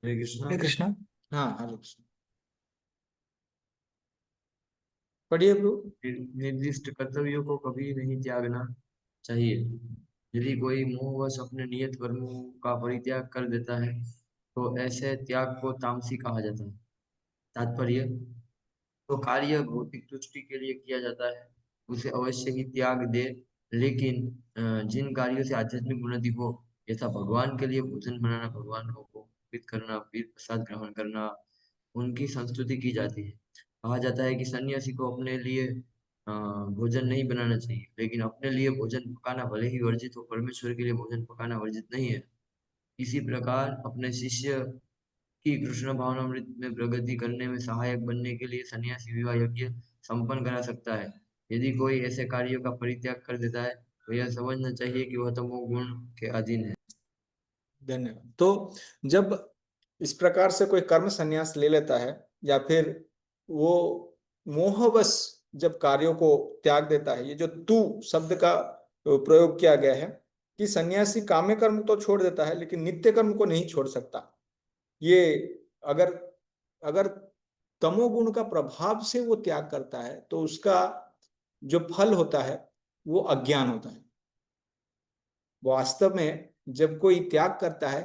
हरे कृष्णा।
हरे कृष्णा। हाँ, हरे कृष्ण, पढ़िए प्रभु।
निर्दिष्ट कर्तव्यों को कभी नहीं त्यागना चाहिए। यदि कोई मोहवश अपने नियत कर्मों का परित्याग कर देता है तो ऐसे त्याग को तामसी कहा जाता है। तात्पर्य: तो कार्य भौतिक तुष्टि के लिए किया जाता है उसे अवश्य ही त्याग दे। लेकिन जिन कार्यों से आध्यात्मिक उन्नति हो, यथा भगवान के लिए भोजन बनाना, भगवान को अर्पित करना, फिर प्रसाद ग्रहण करना, उनकी संस्तुति की जाती है। कहा जाता है कि सन्यासी को अपने लिए भोजन नहीं बनाना चाहिए, लेकिन अपने लिए भोजन पकाना भले ही वर्जित हो, परमेश्वर के लिए भोजन पकाना वर्जित नहीं है। इसी प्रकार अपने शिष्य की कृष्ण भावनामृत में प्रगति करने में सहायक बनने के लिए सन्यासी विवाह यज्ञ संपन्न करा सकता है। यदि कोई ऐसे कार्यों का परित्याग कर देता है तो यह समझना चाहिए कि वह तमोगुण के अधीन है।
धन्यवाद। तो जब इस प्रकार से कोई कर्म संन्यास ले लेता है या फिर वो मोहवश जब कार्यों को त्याग देता है, ये जो तू शब्द का प्रयोग किया गया है कि सन्यासी काम्य कर्म तो छोड़ देता है लेकिन नित्य कर्म को नहीं छोड़ सकता। ये अगर अगर तमोगुण का प्रभाव से वो त्याग करता है तो उसका जो फल होता है वो अज्ञान होता है। वास्तव में जब कोई त्याग करता है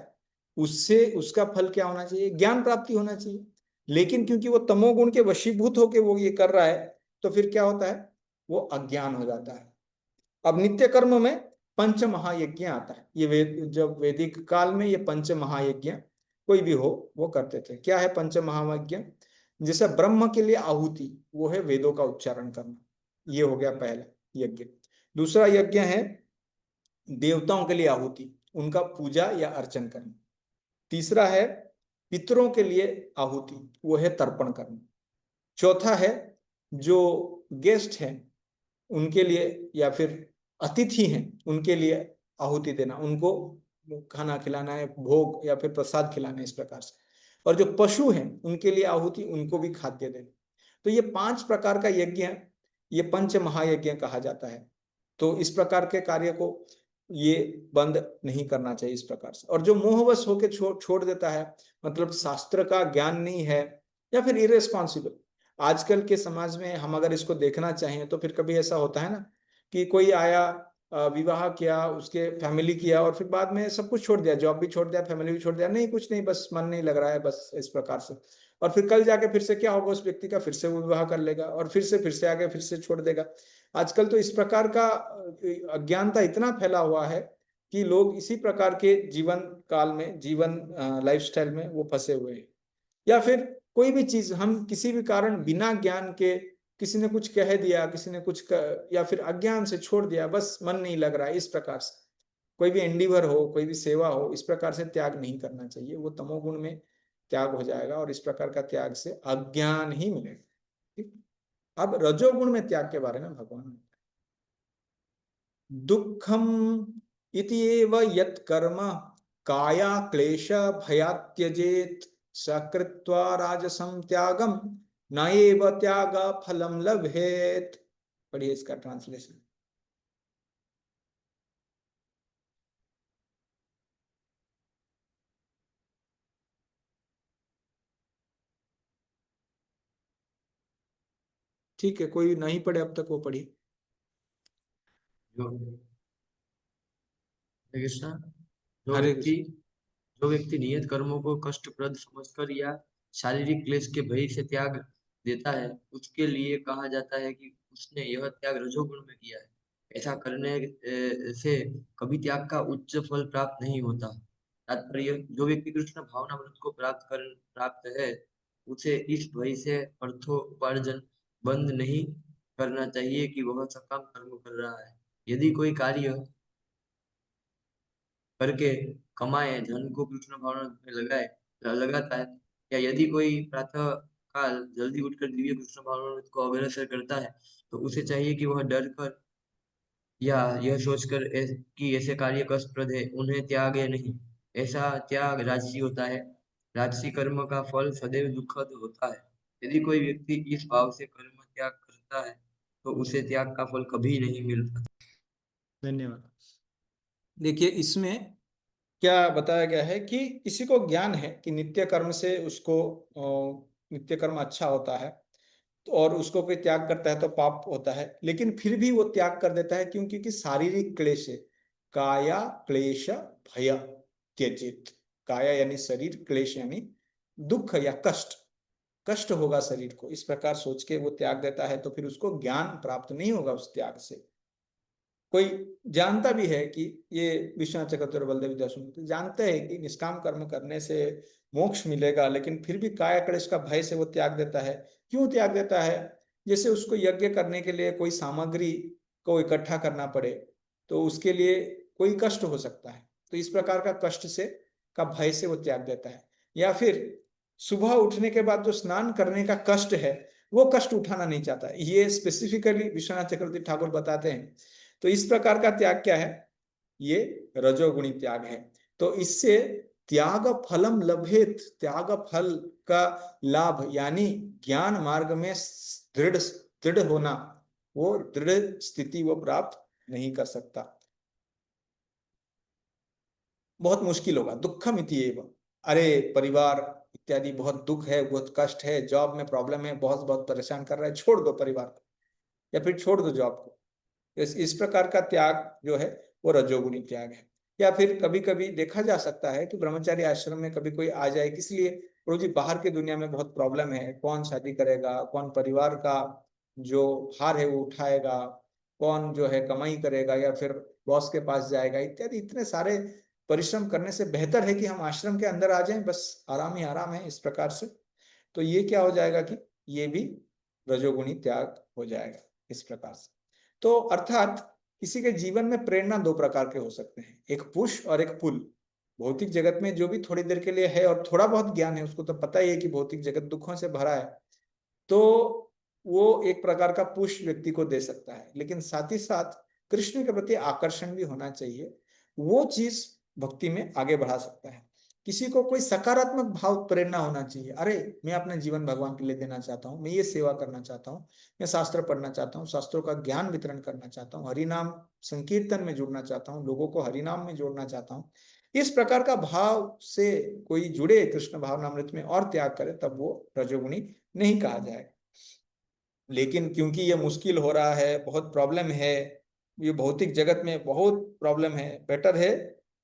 उससे उसका फल क्या होना चाहिए? ज्ञान प्राप्ति होना चाहिए। लेकिन क्योंकि वो तमोगुण के वशीभूत होकर वो ये कर रहा है तो फिर क्या होता है? वो अज्ञान हो जाता है। अब नित्य कर्म में पंच महायज्ञ आता है। ये जब वैदिक काल में ये पंच महायज्ञ कोई भी हो वो करते थे। क्या है पंच महायज्ञ? जैसे ब्रह्म के लिए आहुति, वो है वेदों का उच्चारण करना, ये हो गया पहला यज्ञ। दूसरा यज्ञ है देवताओं के लिए आहुति, उनका पूजा या अर्चन करना। तीसरा है पितरों के लिए आहुति, वो है तर्पण करना। चौथा है जो गेस्ट हैं उनके लिए या फिर अतिथि हैं उनके लिए आहुति देना, उनको खाना खिलाना है, भोग या फिर प्रसाद खिलाना है, इस प्रकार से। और जो पशु हैं उनके लिए आहुति, उनको भी खाद्य देना। तो ये 5 प्रकार का यज्ञ, ये पंच महायज्ञ कहा जाता है। तो इस प्रकार के कार्य को ये बंद नहीं करना चाहिए इस प्रकार से। और जो मोहवश होकर छोड़ देता है, मतलब शास्त्र का ज्ञान नहीं है या फिर इरेस्पॉन्सिबल, आजकल के समाज में हम अगर इसको देखना चाहें तो फिर कभी ऐसा होता है ना कि कोई आया, विवाह किया, उसके फैमिली किया और फिर बाद में सब कुछ छोड़ दिया, जॉब भी छोड़ दिया, फैमिली भी छोड़ दिया, नहीं कुछ नहीं, बस मन नहीं लग रहा है, बस इस प्रकार से। और फिर कल जाके फिर से क्या होगा उस व्यक्ति का? फिर से वो विवाह कर लेगा और फिर से आगे फिर से छोड़ देगा। आजकल तो इस प्रकार का अज्ञानता इतना फैला हुआ है कि लोग इसी प्रकार के जीवन काल में, जीवन लाइफस्टाइल में वो फंसे हुए हैं। या फिर कोई भी चीज हम किसी भी कारण बिना ज्ञान के, किसी ने कुछ कह दिया, किसी ने कुछ या फिर अज्ञान से छोड़ दिया, बस मन नहीं लग रहा है, इस प्रकार से कोई भी एंडीवर हो, कोई भी सेवा हो, इस प्रकार से त्याग नहीं करना चाहिए। वो तमोगुण में त्याग हो जाएगा और इस प्रकार का त्याग से अज्ञान ही मिलेगा। ठीक। अब रजोगुण में त्याग के बारे में भगवान, दुखम इति एव यत् कर्म काया क्लेश भयात् त्यजेत सकृत्वा राजसं त्यागम न एव त्याग फलम लभेत। पढ़िए इसका ट्रांसलेशन। ठीक है, कोई नहीं पढ़े अब तक वो पढ़िए।
जो हरे कृष्णा, जो
हरे
व्यक्ति
कृष्ण।
जो व्यक्ति नियत कर्मों को कष्टप्रद समझकर या शारीरिक क्लेश के भय से त्याग देता है, उसके लिए कहा जाता है कि उसने यह त्याग रजोगुण में किया है। ऐसा करने से कभी त्याग का उच्च फल प्राप्त नहीं होता। तात्पर्य, जो व्यक्ति कृष्ण भावनामृत को प्राप्त है, उसे इस भय से अर्थोपार्जन बंद नहीं करना चाहिए कि वह सकाम कर्म कर रहा है। यदि कोई कार्य करके कमाए धन को कृष्ण भावना में लगाता है, या यदि कोई प्रातः काल जल्दी उठकर दिव्य कृष्ण भावनामृत को अग्रसर करता है, तो उसे चाहिए कि वह डर कर या यह सोचकर कि ऐसे कार्य कष्टप्रद है उन्हें त्यागे नहीं। ऐसा त्याग राजसी होता है। राजसी कर्म का फल सदैव दुखद होता है। यदि कोई व्यक्ति इस भाव से कर्म त्याग करता है तो उसे त्याग का फल कभी नहीं मिलता।
धन्यवाद। देखिए इसमें क्या बताया गया है कि किसी को ज्ञान है कि नित्य कर्म से उसको नित्य कर्म अच्छा होता है, तो और उसको कोई त्याग करता है तो पाप होता है, लेकिन फिर भी वो त्याग कर देता है। क्यों? क्योंकि शारीरिक क्लेश है। काया क्लेश भय त्यजित। काया यानी शरीर, क्लेश यानी दुख या कष्ट। कष्ट होगा शरीर को, इस प्रकार सोच के वो त्याग देता है, तो फिर उसको ज्ञान प्राप्त नहीं होगा उस त्याग से। कोई जानता भी है कि ये विश्वनाथ चक्रवर्ती और बलदेव दास जानते हैं कि निष्काम कर्म करने से मोक्ष मिलेगा, लेकिन फिर भी काया क्लेश का भय से वो त्याग देता है। क्यों त्याग देता है? जैसे उसको यज्ञ करने के लिए कोई सामग्री को इकट्ठा करना पड़े, तो उसके लिए कोई कष्ट हो सकता है, तो इस प्रकार का कष्ट से का भय से वो त्याग देता है। या फिर सुबह उठने के बाद जो स्नान करने का कष्ट है, वो कष्ट उठाना नहीं चाहता। ये स्पेसिफिकली विश्वनाथ चक्रवर्ती ठाकुर बताते हैं। तो इस प्रकार का त्याग क्या है? ये रजोगुणी त्याग है। तो इससे त्याग फलम लभेत, त्याग फल का लाभ यानी ज्ञान मार्ग में दृढ़ दृढ़ होना, वो दृढ़ स्थिति वो प्राप्त नहीं कर सकता। बहुत मुश्किल होगा। दुखम इति एव, अरे परिवार इत्यादि बहुत दुख है, बहुत कष्ट है, जॉब में प्रॉब्लम है, बॉस बहुत परेशान कर रहा है, छोड़ दो परिवार को, या फिर छोड़ दो जॉब को। इस प्रकार का त्याग जो है वो रजोगुणी त्याग है। या फिर कभी कभी देखा जा सकता है कि ब्रह्मचारी आश्रम में कभी कोई आ जाए, किस लिए? प्रभु जी बाहर की दुनिया में बहुत प्रॉब्लम है, कौन शादी करेगा, कौन परिवार का जो भार है वो उठाएगा, कौन जो है कमाई करेगा या फिर बॉस के पास जाएगा इत्यादि, इतने सारे परिश्रम करने से बेहतर है कि हम आश्रम के अंदर आ जाएं, बस आराम ही आराम है, इस प्रकार से। तो ये क्या हो जाएगा कि ये भी रजोगुणी त्याग हो जाएगा इस प्रकार से। तो अर्थात किसी के जीवन में प्रेरणा दो प्रकार के हो सकते हैं, एक पुश और एक पुल। भौतिक जगत में जो भी थोड़ी देर के लिए है और थोड़ा बहुत ज्ञान है, उसको तो पता ही है कि भौतिक जगत दुखों से भरा है, तो वो एक प्रकार का पुश व्यक्ति को दे सकता है। लेकिन साथ ही साथ कृष्ण के प्रति आकर्षण भी होना चाहिए, वो चीज भक्ति में आगे बढ़ा सकता है। किसी को कोई सकारात्मक भाव प्रेरणा होना चाहिए, अरे मैं अपना जीवन भगवान के लिए देना चाहता हूँ, मैं ये सेवा करना चाहता हूँ, मैं शास्त्र पढ़ना चाहता हूँ, शास्त्रों का ज्ञान वितरण करना चाहता हूँ, हरिनाम संकीर्तन में जुड़ना चाहता हूँ, लोगों को हरिनाम में जोड़ना चाहता हूँ। इस प्रकार का भाव से कोई जुड़े कृष्ण भावनामृत में और त्याग करे, तब वो रजोगुणी नहीं कहा जाएगा। लेकिन क्योंकि ये मुश्किल हो रहा है, बहुत प्रॉब्लम है, ये भौतिक जगत में बहुत प्रॉब्लम है, बेटर है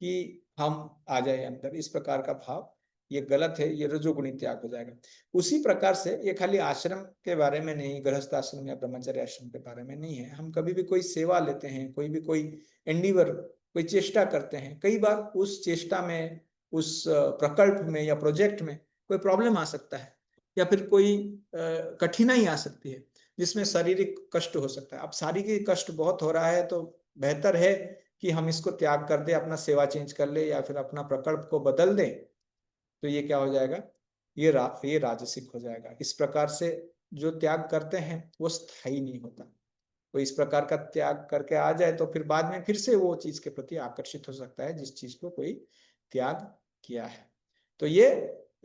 कि हम आ जाए अंदर, इस प्रकार का भाव ये गलत है, ये रजोगुणी त्याग हो जाएगा। उसी प्रकार से ये खाली आश्रम के बारे में नहीं, गृहस्थ आश्रम या ब्रह्मचर्य आश्रम के बारे में नहीं है। हम कभी भी कोई सेवा लेते हैं, कोई भी कोई एंडीवर, कोई चेष्टा करते हैं, कई बार उस चेष्टा में, उस प्रकल्प में या प्रोजेक्ट में कोई प्रॉब्लम आ सकता है, या फिर कोई कठिनाई आ सकती है जिसमें शारीरिक कष्ट हो सकता है। अब शारीरिक कष्ट बहुत हो रहा है, तो बेहतर है कि हम इसको त्याग कर दे, अपना सेवा चेंज कर ले या फिर अपना प्रकल्प को बदल दें। तो ये क्या हो जाएगा? ये राजसिक हो जाएगा। इस प्रकार से जो त्याग करते हैं वो स्थायी नहीं होता। तो इस प्रकार का त्याग करके आ जाए तो फिर बाद में फिर से वो चीज के प्रति आकर्षित हो सकता है जिस चीज को कोई त्याग किया है। तो ये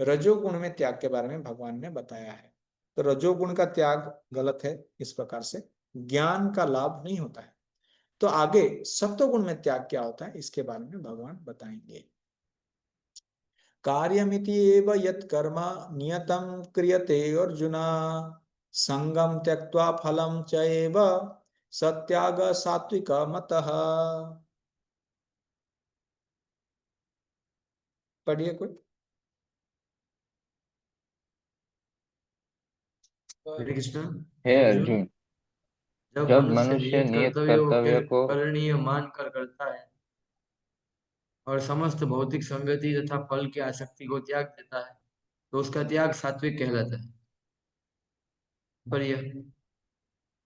रजोगुण में त्याग के बारे में भगवान ने बताया है। तो रजोगुण का त्याग गलत है, इस प्रकार से ज्ञान का लाभ नहीं होता है। तो आगे सत्वगुण में त्याग क्या होता है, इसके बारे में भगवान बताएंगे। कार्यमिति एव यत् कर्म नियतं क्रियते अर्जुन, संगम त्यक्त्वा फलं च एव सत्याग सात्विक मतः। पढ़िए कोई।
हरे कृष्ण।
हे
अर्जुन,
अर्जुन,
जब
जब
मनुष्य
मनुष्य
नियत
नियत
कर्तव्य को
कर्तव्य को
करणीय मान कर करता है और समस्त भौतिक संगति तथा फल की आसक्ति को त्याग देता है, तो उसका त्याग सात्विक कहलाता है। पर यह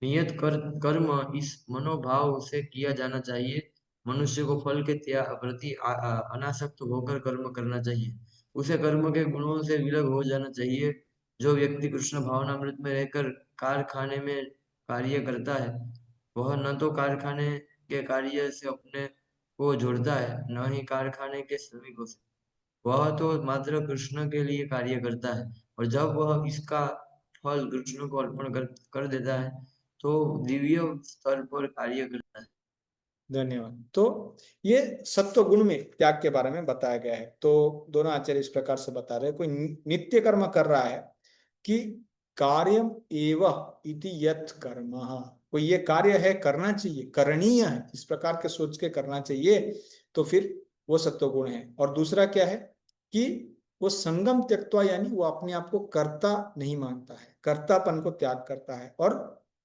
नियत कर्म इस मनोभाव से किया जाना चाहिए, मनुष्य को फल के प्रति अनासक्त होकर कर्म करना चाहिए। उसे कर्म के गुणों से विलग हो जाना चाहिए। जो व्यक्ति कृष्ण भावनामृत में रहकर कारखाने में कार्य करता है, वह न तो कारखाने के कार्य से अपने को जोड़ता है, न ही कारखाने के श्रमिकों से। वह तो मात्र कृष्ण के लिए कार्य करता है, और जब वह इसका फल कृष्ण को अर्पण कर देता है, तो दिव्य स्तर पर कार्य करता है।
धन्यवाद। तो ये सत्व गुण में त्याग के बारे में बताया गया है। तो दोनों आचार्य इस प्रकार से बता रहे हैं, कोई नित्य कर्म कर रहा है कि कार्यम एव इति यत् कर्म, कोई ये कार्य है, करना चाहिए, करणीय है, इस प्रकार के सोच के करना चाहिए, तो फिर वो सत्व गुण है। और दूसरा क्या है कि वो संगम त्यक्त्वा यानी वो अपने आप को कर्ता नहीं मानता है, कर्तापन को त्याग करता है और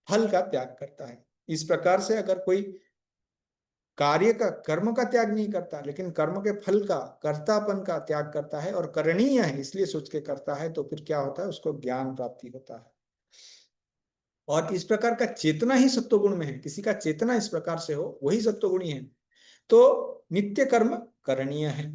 फल का त्याग करता है। इस प्रकार से अगर कोई कार्य का, कर्म का त्याग नहीं करता लेकिन कर्म के फल का, कर्तापन का त्याग करता है और करणीय है इसलिए सोच के करता है, तो फिर क्या होता है, उसको ज्ञान प्राप्ति होता है। और इस प्रकार का चेतना ही सत्वगुण में है, किसी का चेतना इस प्रकार से हो वही सत्वगुणी है। तो नित्य कर्म करणीय है।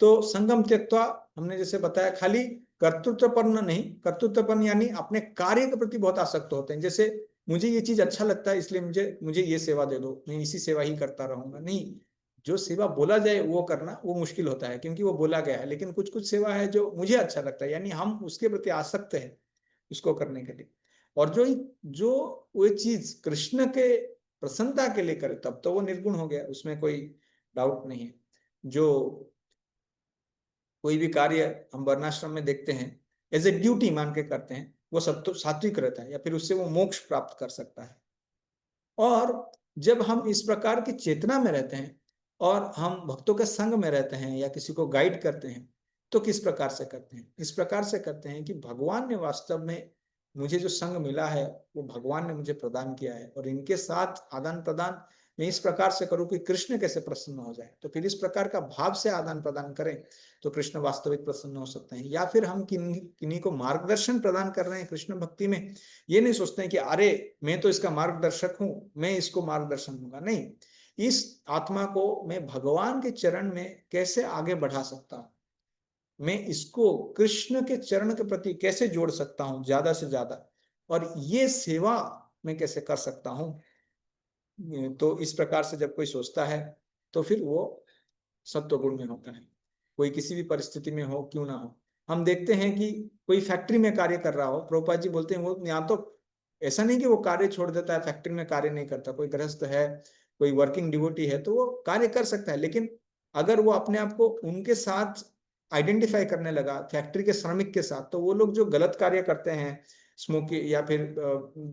तो संगम त्यक्त्वा हमने जैसे बताया, खाली कर्तृत्वपन्न नहीं, कर्तृत्वपन्न यानी अपने कार्य के प्रति बहुत आसक्त होते हैं। जैसे मुझे ये चीज अच्छा लगता है इसलिए मुझे मुझे ये सेवा दे दो, मैं इसी सेवा ही करता रहूंगा, नहीं। जो सेवा बोला जाए वो करना वो मुश्किल होता है क्योंकि वो बोला गया है, लेकिन कुछ कुछ सेवा है जो मुझे अच्छा लगता है, यानी हम उसके प्रति आसक्त है उसको करने के लिए। और जो जो वो चीज कृष्ण के प्रसन्नता के लिए करे तब तो वो निर्गुण हो गया, उसमें कोई डाउट नहीं है। जो कोई भी कार्य हम वर्णाश्रम में देखते हैं एज ए ड्यूटी मान के करते हैं, वो सब तो सात्विक रहता है या फिर उससे वो मोक्ष प्राप्त कर सकता है। और जब हम इस प्रकार की चेतना में रहते हैं और हम भक्तों के संग में रहते हैं या किसी को गाइड करते हैं, तो किस प्रकार से करते हैं, इस प्रकार से करते हैं कि भगवान ने वास्तव में मुझे जो संग मिला है वो भगवान ने मुझे प्रदान किया है, और इनके साथ आदान प्रदान मैं इस प्रकार से करूं कि कृष्ण कैसे प्रसन्न हो जाए। तो फिर इस प्रकार का भाव से आदान प्रदान करें तो कृष्ण वास्तविक प्रसन्न हो सकते हैं। या फिर हम किन्हीं को मार्गदर्शन प्रदान कर रहे हैं कृष्ण भक्ति में, ये नहीं सोचते हैं कि अरे मैं तो इसका मार्गदर्शक हूं, मैं इसको मार्गदर्शन दूंगा, नहीं। इस आत्मा को मैं भगवान के चरण में कैसे आगे बढ़ा सकता हूं, मैं इसको कृष्ण के चरण के प्रति कैसे जोड़ सकता हूं ज्यादा से ज्यादा, और ये सेवा मैं कैसे कर सकता हूं। तो इस प्रकार से जब कोई सोचता है तो फिर वो सत्वगुण में होता है। कोई किसी भी परिस्थिति में हो क्यों ना हो, हम देखते हैं कि कोई फैक्ट्री में कार्य कर रहा हो, प्रभुपाद जी बोलते हैं वो यहाँ तो ऐसा नहीं कि वो कार्य छोड़ देता है, फैक्ट्री में कार्य नहीं करता। कोई गृहस्थ है, कोई वर्किंग डिवोटी है तो वो कार्य कर सकता है, लेकिन अगर वो अपने आप को उनके साथ आइडेंटिफाई करने लगा फैक्ट्री के श्रमिक के साथ, तो वो लोग जो गलत कार्य करते हैं, स्मोकिंग या फिर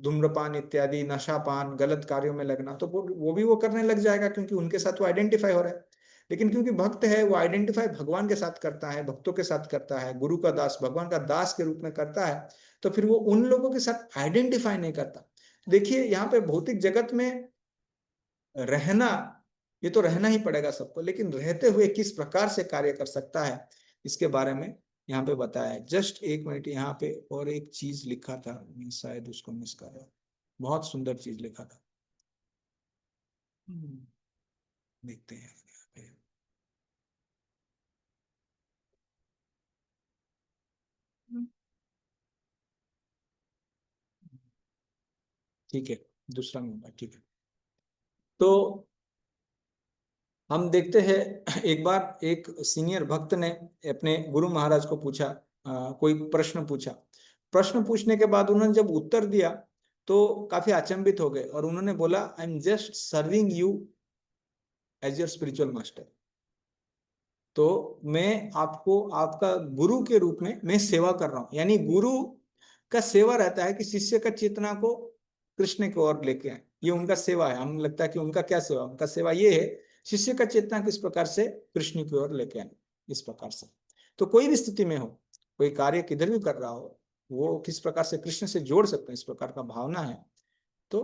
धूम्रपान इत्यादि, नशापान, गलत कार्यों में लगना, तो वो भी वो करने लग जाएगा क्योंकि उनके साथ वो आइडेंटिफाई हो रहा है। लेकिन क्योंकि भक्त है वो आइडेंटिफाई भगवान के साथ करता है, भक्तों के साथ करता है, गुरु का दास, भगवान का दास के रूप में करता है, तो फिर वो उन लोगों के साथ आइडेंटिफाई नहीं करता। देखिए यहाँ पे भौतिक जगत में रहना, ये तो रहना ही पड़ेगा सबको, लेकिन रहते हुए किस प्रकार से कार्य कर सकता है इसके बारे में यहाँ पे बताया है। जस्ट एक मिनट, यहाँ पे और एक चीज लिखा था, मैं शायद उसको मिस कर रहा हूँ, बहुत सुंदर चीज लिखा था। देखते हैं यहाँ पे। ठीक है, दूसरा नंबर, ठीक है। तो हम देखते हैं एक बार एक सीनियर भक्त ने अपने गुरु महाराज को पूछा, कोई प्रश्न पूछा। प्रश्न पूछने के बाद उन्होंने जब उत्तर दिया तो काफी अचंभित हो गए और उन्होंने बोला, I am just serving you as your spiritual master. तो मैं आपको आपका गुरु के रूप में मैं सेवा कर रहा हूँ। यानी गुरु का सेवा रहता है कि शिष्य का चेतना को कृष्ण की ओर लेके आए, ये उनका सेवा है। हमें लगता है कि उनका क्या सेवा, उनका सेवा ये है शिष्य का चेतना किस प्रकार से कृष्ण की ओर लेके आए, इस प्रकार से। तो कोई भी स्थिति में हो, कोई कार्य किधर भी कर रहा हो, वो किस प्रकार से कृष्ण से जोड़ सकते हैं, इस प्रकार का भावना है तो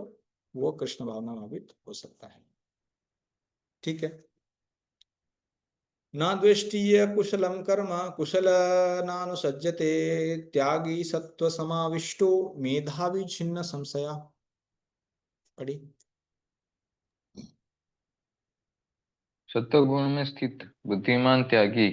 वो कृष्ण भावना भावित हो सकता है। ठीक है। न द्वेष्टीय कुशलम कर्म कुशल नानुसज्जते, त्यागी सत्व समाविष्टो मेधावी छिन्न संशया। पढ़ी।
सत्वगुण में स्थित बुद्धिमान त्यागी,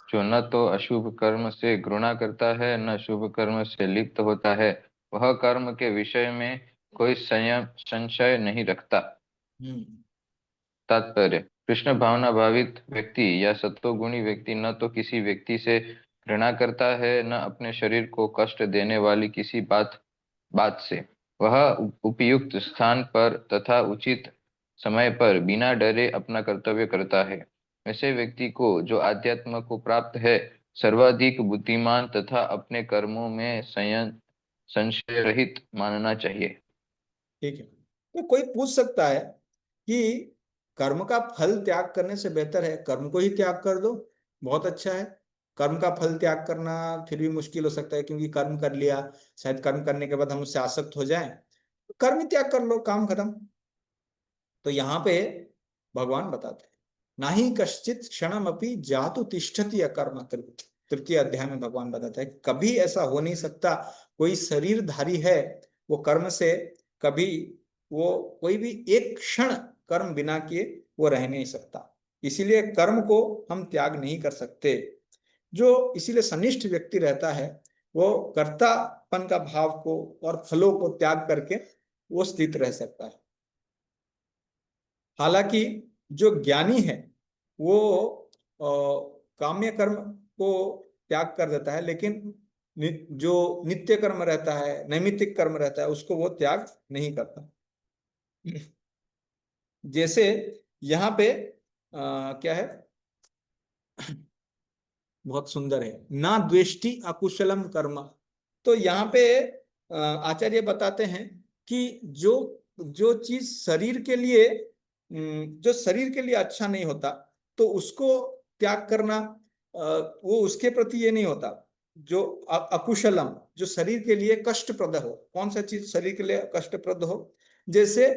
जो न तो अशुभ कर्म से घृणा करता है न शुभ कर्म से लिप्त होता है, वह कर्म के विषय में कोई संशय नहीं रखता। तात्पर्य, कृष्ण भावना भावित व्यक्ति या सत्वगुणी व्यक्ति न तो किसी व्यक्ति से घृणा करता है न अपने शरीर को कष्ट देने वाली किसी बात बात से। वह उपयुक्त स्थान पर तथा उचित समय पर बिना डरे अपना कर्तव्य करता है। ऐसे व्यक्ति को, जो आध्यात्म को प्राप्त है, सर्वाधिक बुद्धिमान तथा अपने कर्मों में संशय रहित मानना चाहिए।
ठीक है। तो कोई पूछ सकता है कि कर्म का फल त्याग करने से बेहतर है कर्म को ही त्याग कर दो, बहुत अच्छा है, कर्म का फल त्याग करना फिर भी मुश्किल हो सकता है, क्योंकि कर्म कर लिया, शायद कर्म करने के बाद हम उससे आसक्त हो जाएं, तो कर्म ही त्याग कर लो, काम खत्म। तो यहाँ पे भगवान बताते हैं, ना ही कश्चित क्षणम अपि जातु तिष्ठति अकर्म कृत। तृतीय अध्याय में भगवान बताता है कभी ऐसा हो नहीं सकता, कोई शरीरधारी है वो कर्म से कभी वो कोई भी एक क्षण कर्म बिना किए वो रह नहीं सकता। इसीलिए कर्म को हम त्याग नहीं कर सकते। जो इसीलिए सनिष्ठ व्यक्ति रहता है वो कर्तापन का भाव को और फलों को त्याग करके वो स्थित रह सकता है। हालांकि जो ज्ञानी है वो काम्य कर्म को त्याग कर देता है, लेकिन जो नित्य कर्म रहता है, नैमित्तिक कर्म रहता है, उसको वो त्याग नहीं करता। जैसे यहाँ पे क्या है, बहुत सुंदर है, ना द्वेष्टि अकुशलम कर्म। तो यहाँ पे आचार्य बताते हैं कि जो जो चीज शरीर के लिए जो शरीर के लिए अच्छा नहीं होता तो उसको त्याग करना, वो उसके प्रति ये नहीं होता। जो अकुशलम, जो शरीर के लिए कष्टप्रद हो, कौन सा चीज शरीर के लिए कष्टप्रद हो, जैसे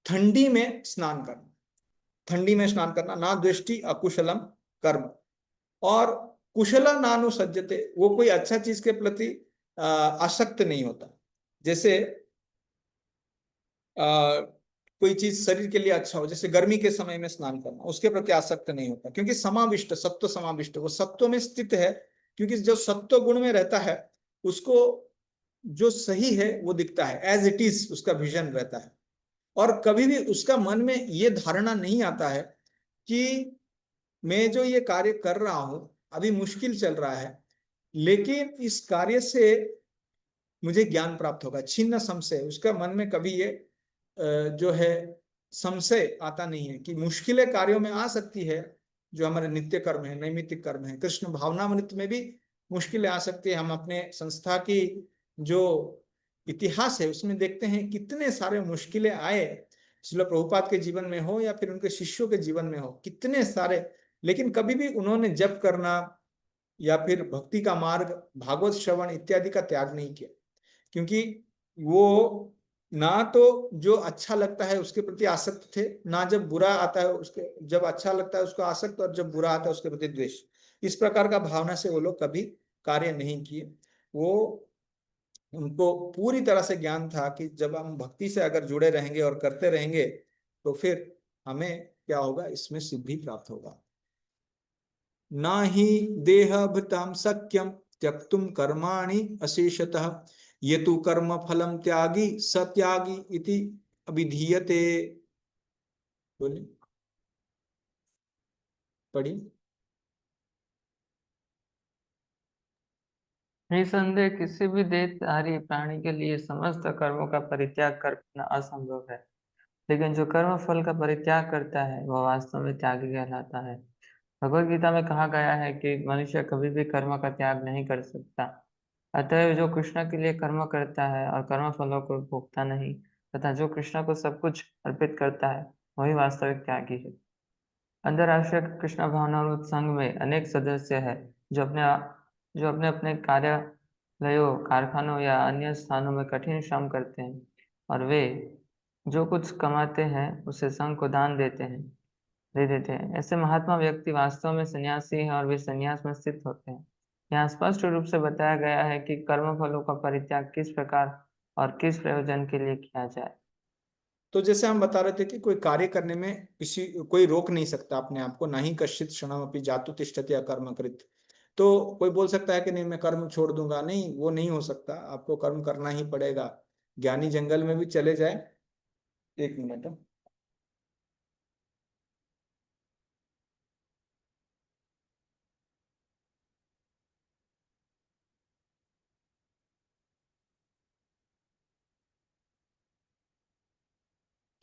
ठंडी में स्नान करना, ठंडी में स्नान करना, ना द्वेष्टि अकुशलम कर्म। और कुशला नानुसज्जते, वो कोई अच्छा चीज के प्रति आसक्त नहीं होता। जैसे कोई चीज शरीर के लिए अच्छा हो, जैसे गर्मी के समय में स्नान करना, उसके प्रति आसक्त नहीं होता, क्योंकि समाविष्ट, सत्व समाविष्ट, वो सत्व में स्थित है। क्योंकि जो सत्व गुण में रहता है उसको जो सही है वो दिखता है, एज इट इज उसका विजन रहता है। और कभी भी उसका मन में ये धारणा नहीं आता है कि मैं जो ये कार्य कर रहा हूं अभी मुश्किल चल रहा है, लेकिन इस कार्य से मुझे ज्ञान प्राप्त होगा, छिन्न संशय, उसका मन में कभी ये जो है संशय आता नहीं है कि मुश्किलें कार्यों में आ सकती है। जो हमारे नित्य कर्म है, नैमित्तिक कर्म है, कृष्ण भावनामृत में भी मुश्किलें आ सकती है। हम अपने संस्था की जो इतिहास है उसमें देखते हैं कितने सारे मुश्किलें आए, श्रील प्रभुपाद के जीवन में हो या फिर उनके शिष्यों के जीवन में हो, कितने सारे, लेकिन कभी भी उन्होंने जप करना या फिर भक्ति का मार्ग, भागवत श्रवण इत्यादि का त्याग नहीं किया। क्योंकि वो ना तो जो अच्छा लगता है उसके प्रति आसक्त थे, ना जब बुरा आता है उसके, जब अच्छा लगता है उसको आसक्त, और जब बुरा आता है उसके प्रति द्वेष। इस प्रकार का भावना से वो लोग कभी कार्य नहीं किए। वो उनको पूरी तरह से ज्ञान था कि जब हम भक्ति से अगर जुड़े रहेंगे और करते रहेंगे तो फिर हमें क्या होगा, इसमें सिद्धि प्राप्त होगा। ना ही देहभृतां शक्यं त्यक्तुं कर्माणि अशेषतः, ये तु कर्म फलम त्यागी सत्यागी इति अभिधीयते। बोलिए, पढ़िए।
निसंदेह किसी भी देहधारी प्राणी के लिए समस्त कर्मों का परित्याग करना असंभव है, लेकिन जो कर्म फल का परित्याग करता है वह वास्तव में त्यागी कहलाता है। भगवद गीता में कहा गया है कि मनुष्य कभी भी कर्म का त्याग नहीं कर सकता। अतएव जो कृष्ण के लिए कर्म करता है और कर्म फलों को भोगता नहीं, तथा जो कृष्ण को सब कुछ अर्पित करता है, वही वास्तविक त्यागी है। अंतरराष्ट्रीय कृष्ण भावनामृत संघ में अनेक सदस्य हैं जो अपने अपने कार्यालयों, कारखानों या अन्य स्थानों में कठिन श्रम करते हैं, और वे जो कुछ कमाते हैं उसे संघ को दान दे देते हैं। ऐसे महात्मा व्यक्ति वास्तव में सन्यासी हैं और वे सन्यास में स्थित होते हैं। यहाँ स्पष्ट रूप से बताया गया है कि कर्म फलों का परित्याग किस प्रकार और किस प्रयोजन के लिए किया जाए।
तो जैसे हम बता रहे थे कि कोई कार्य करने में किसी कोई रोक नहीं सकता अपने आप को, ना ही कश्चित क्षणमपि जातु तिष्ठति अकर्मकृत। तो कोई बोल सकता है कि नहीं मैं कर्म छोड़ दूंगा, नहीं, वो नहीं हो सकता, आपको कर्म करना ही पड़ेगा। ज्ञानी जंगल में भी चले जाए, एक मिनट।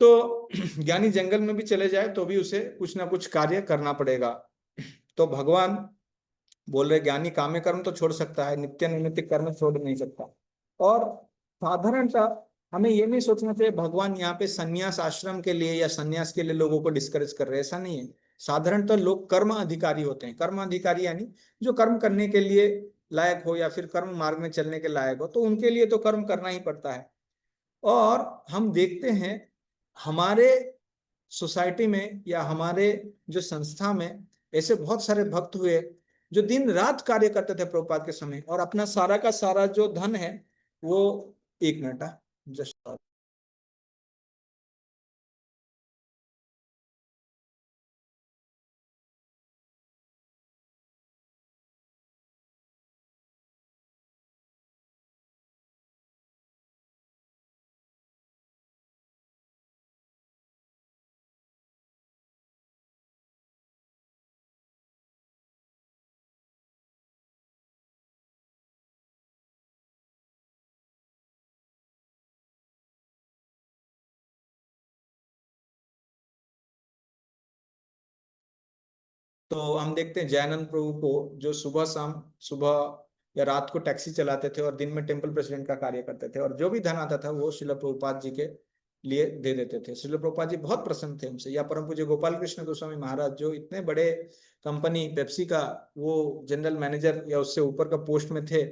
तो ज्ञानी जंगल में भी चले जाए तो भी उसे कुछ ना कुछ कार्य करना पड़ेगा। तो भगवान बोल रहे ज्ञानी काम्य कर्म तो छोड़ सकता है, नित्य नैमित्तिक कर्म छोड़ नहीं सकता। और साधारणतः हमें ये नहीं सोचना चाहिए भगवान यहाँ पे संन्यास आश्रम के लिए या संन्यास के लिए लोगों को डिस्करेज कर रहे हैं, ऐसा नहीं है। साधारणतः लोग कर्म अधिकारी होते हैं। कर्म अधिकारी यानी जो कर्म करने के लिए लायक हो या फिर कर्म मार्ग में चलने के लायक हो, तो उनके लिए तो कर्म करना ही पड़ता है। और हम देखते हैं हमारे सोसाइटी में या हमारे जो संस्था में ऐसे बहुत सारे भक्त हुए जो दिन रात कार्य करते थे प्रभुपाद के समय, और अपना सारा का सारा जो धन है वो, एक मिनट जस्ट, तो हम देखते हैं जयानंद प्रभु को जो सुबह शाम, सुबह या रात को टैक्सी चलाते थे और दिन में टेम्पल प्रेसिडेंट का कार्य करते थे, और जो भी धन आता था वो श्रील प्रभुपाद जी के लिए दे देते थे। श्रील प्रभुपाद जी बहुत प्रसन्न थे उनसे। या परम पूज्य गोपाल कृष्ण गोस्वामी महाराज जो इतने बड़े कंपनी पेप्सी का वो जनरल मैनेजर या उससे ऊपर का पोस्ट में थे,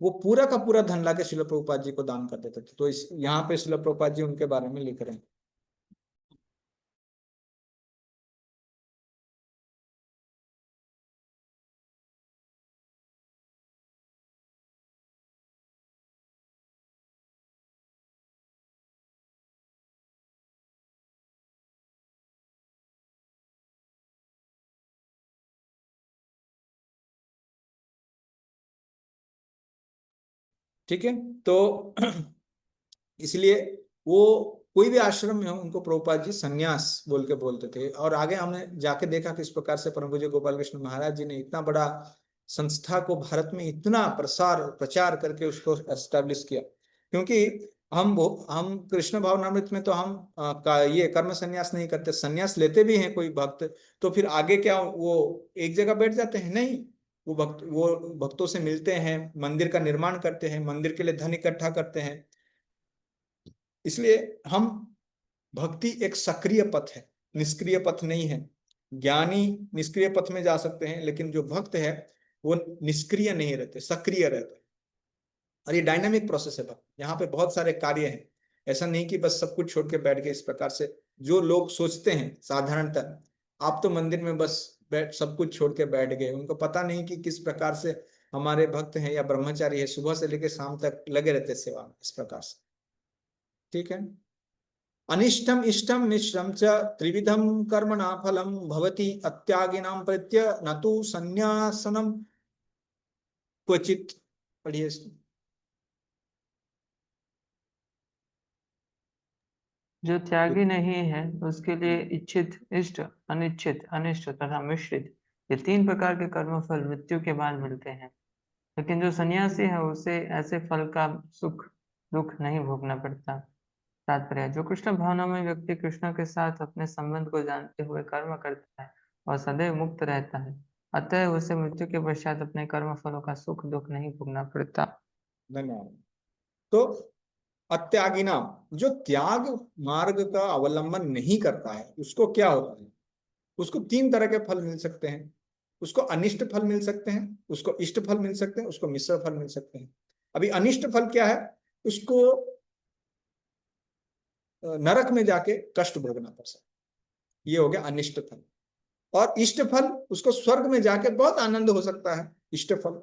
वो पूरा का पूरा धन लाके श्रील प्रभुपाद जी को दान कर देते थे। तो इस यहाँ पे श्रील प्रभुपाद जी उनके बारे में लिख रहे हैं। ठीक है, तो इसलिए वो कोई भी आश्रम में हो उनको प्रभुपाद जी सन्यास बोल के बोलते थे। और आगे हमने जाके देखा किस प्रकार से परम पूज्य गोपाल कृष्ण महाराज जी ने इतना बड़ा संस्था को भारत में इतना प्रसार प्रचार करके उसको एस्टेब्लिश किया। क्योंकि हम कृष्ण भावनामृत में तो हम ये कर्म संन्यास नहीं करते, संन्यास लेते भी हैं कोई भक्त तो फिर आगे क्या वो एक जगह बैठ जाते हैं? नहीं, वो भक्तों से मिलते हैं, मंदिर का निर्माण करते हैं, मंदिर के लिए धन इकट्ठा करते हैं। इसलिए हम भक्ति एक सक्रिय पथ है, निष्क्रिय पथ नहीं है। ज्ञानी निष्क्रिय पथ में जा सकते हैं, लेकिन जो भक्त है वो निष्क्रिय नहीं रहते, सक्रिय रहते। और ये डायनामिक प्रोसेस है भक्त, यहाँ पे बहुत सारे कार्य हैं। ऐसा नहीं कि बस सब कुछ छोड़ के बैठ गए। इस प्रकार से जो लोग सोचते हैं साधारणतः, आप तो मंदिर में बस सब कुछ छोड़ के बैठ गए, उनको पता नहीं कि किस प्रकार से हमारे भक्त हैं या ब्रह्मचारी है सुबह से लेकर शाम तक लगे रहते सेवा में, इस प्रकार से। ठीक है, अनिष्टम इष्टम मिश्रम च त्रिविधम कर्मणा फलम भवति अत्यागिनां प्रत्य न तो संन्यासनम क्वचित। पढ़िए इसको।
जो त्यागी नहीं है उसके लिए इच्छित, इष्ट, अनिच्छित, अनिष्ट तथा मिश्रित ये 3 प्रकार के कर्मफल मृत्यु के बाद मिलते हैं। लेकिन जो सन्यासी है उसे ऐसे फल का सुख दुख नहीं भोगना पड़ता। तात्पर्य, जो कृष्ण भावना में व्यक्ति कृष्ण के साथ अपने संबंध को जानते हुए कर्म करता है और सदैव मुक्त रहता है, अतः उसे मृत्यु के पश्चात अपने कर्म फलों का सुख दुख नहीं भोगना पड़ता।
धन्यवाद। तो अत्यागिना, जो त्याग मार्ग का अवलंबन नहीं करता है उसको क्या होता है? उसको 3 तरह के फल मिल सकते हैं। उसको अनिष्ट फल मिल सकते हैं, उसको इष्ट फल मिल सकते हैं, उसको मिश्र फल मिल सकते हैं। अभी अनिष्ट फल क्या है? उसको नरक में जाके कष्ट भोगना पड़ सकता है, ये हो गया अनिष्ट फल। और इष्ट फल, उसको स्वर्ग में जाके बहुत आनंद हो सकता है, इष्ट फल।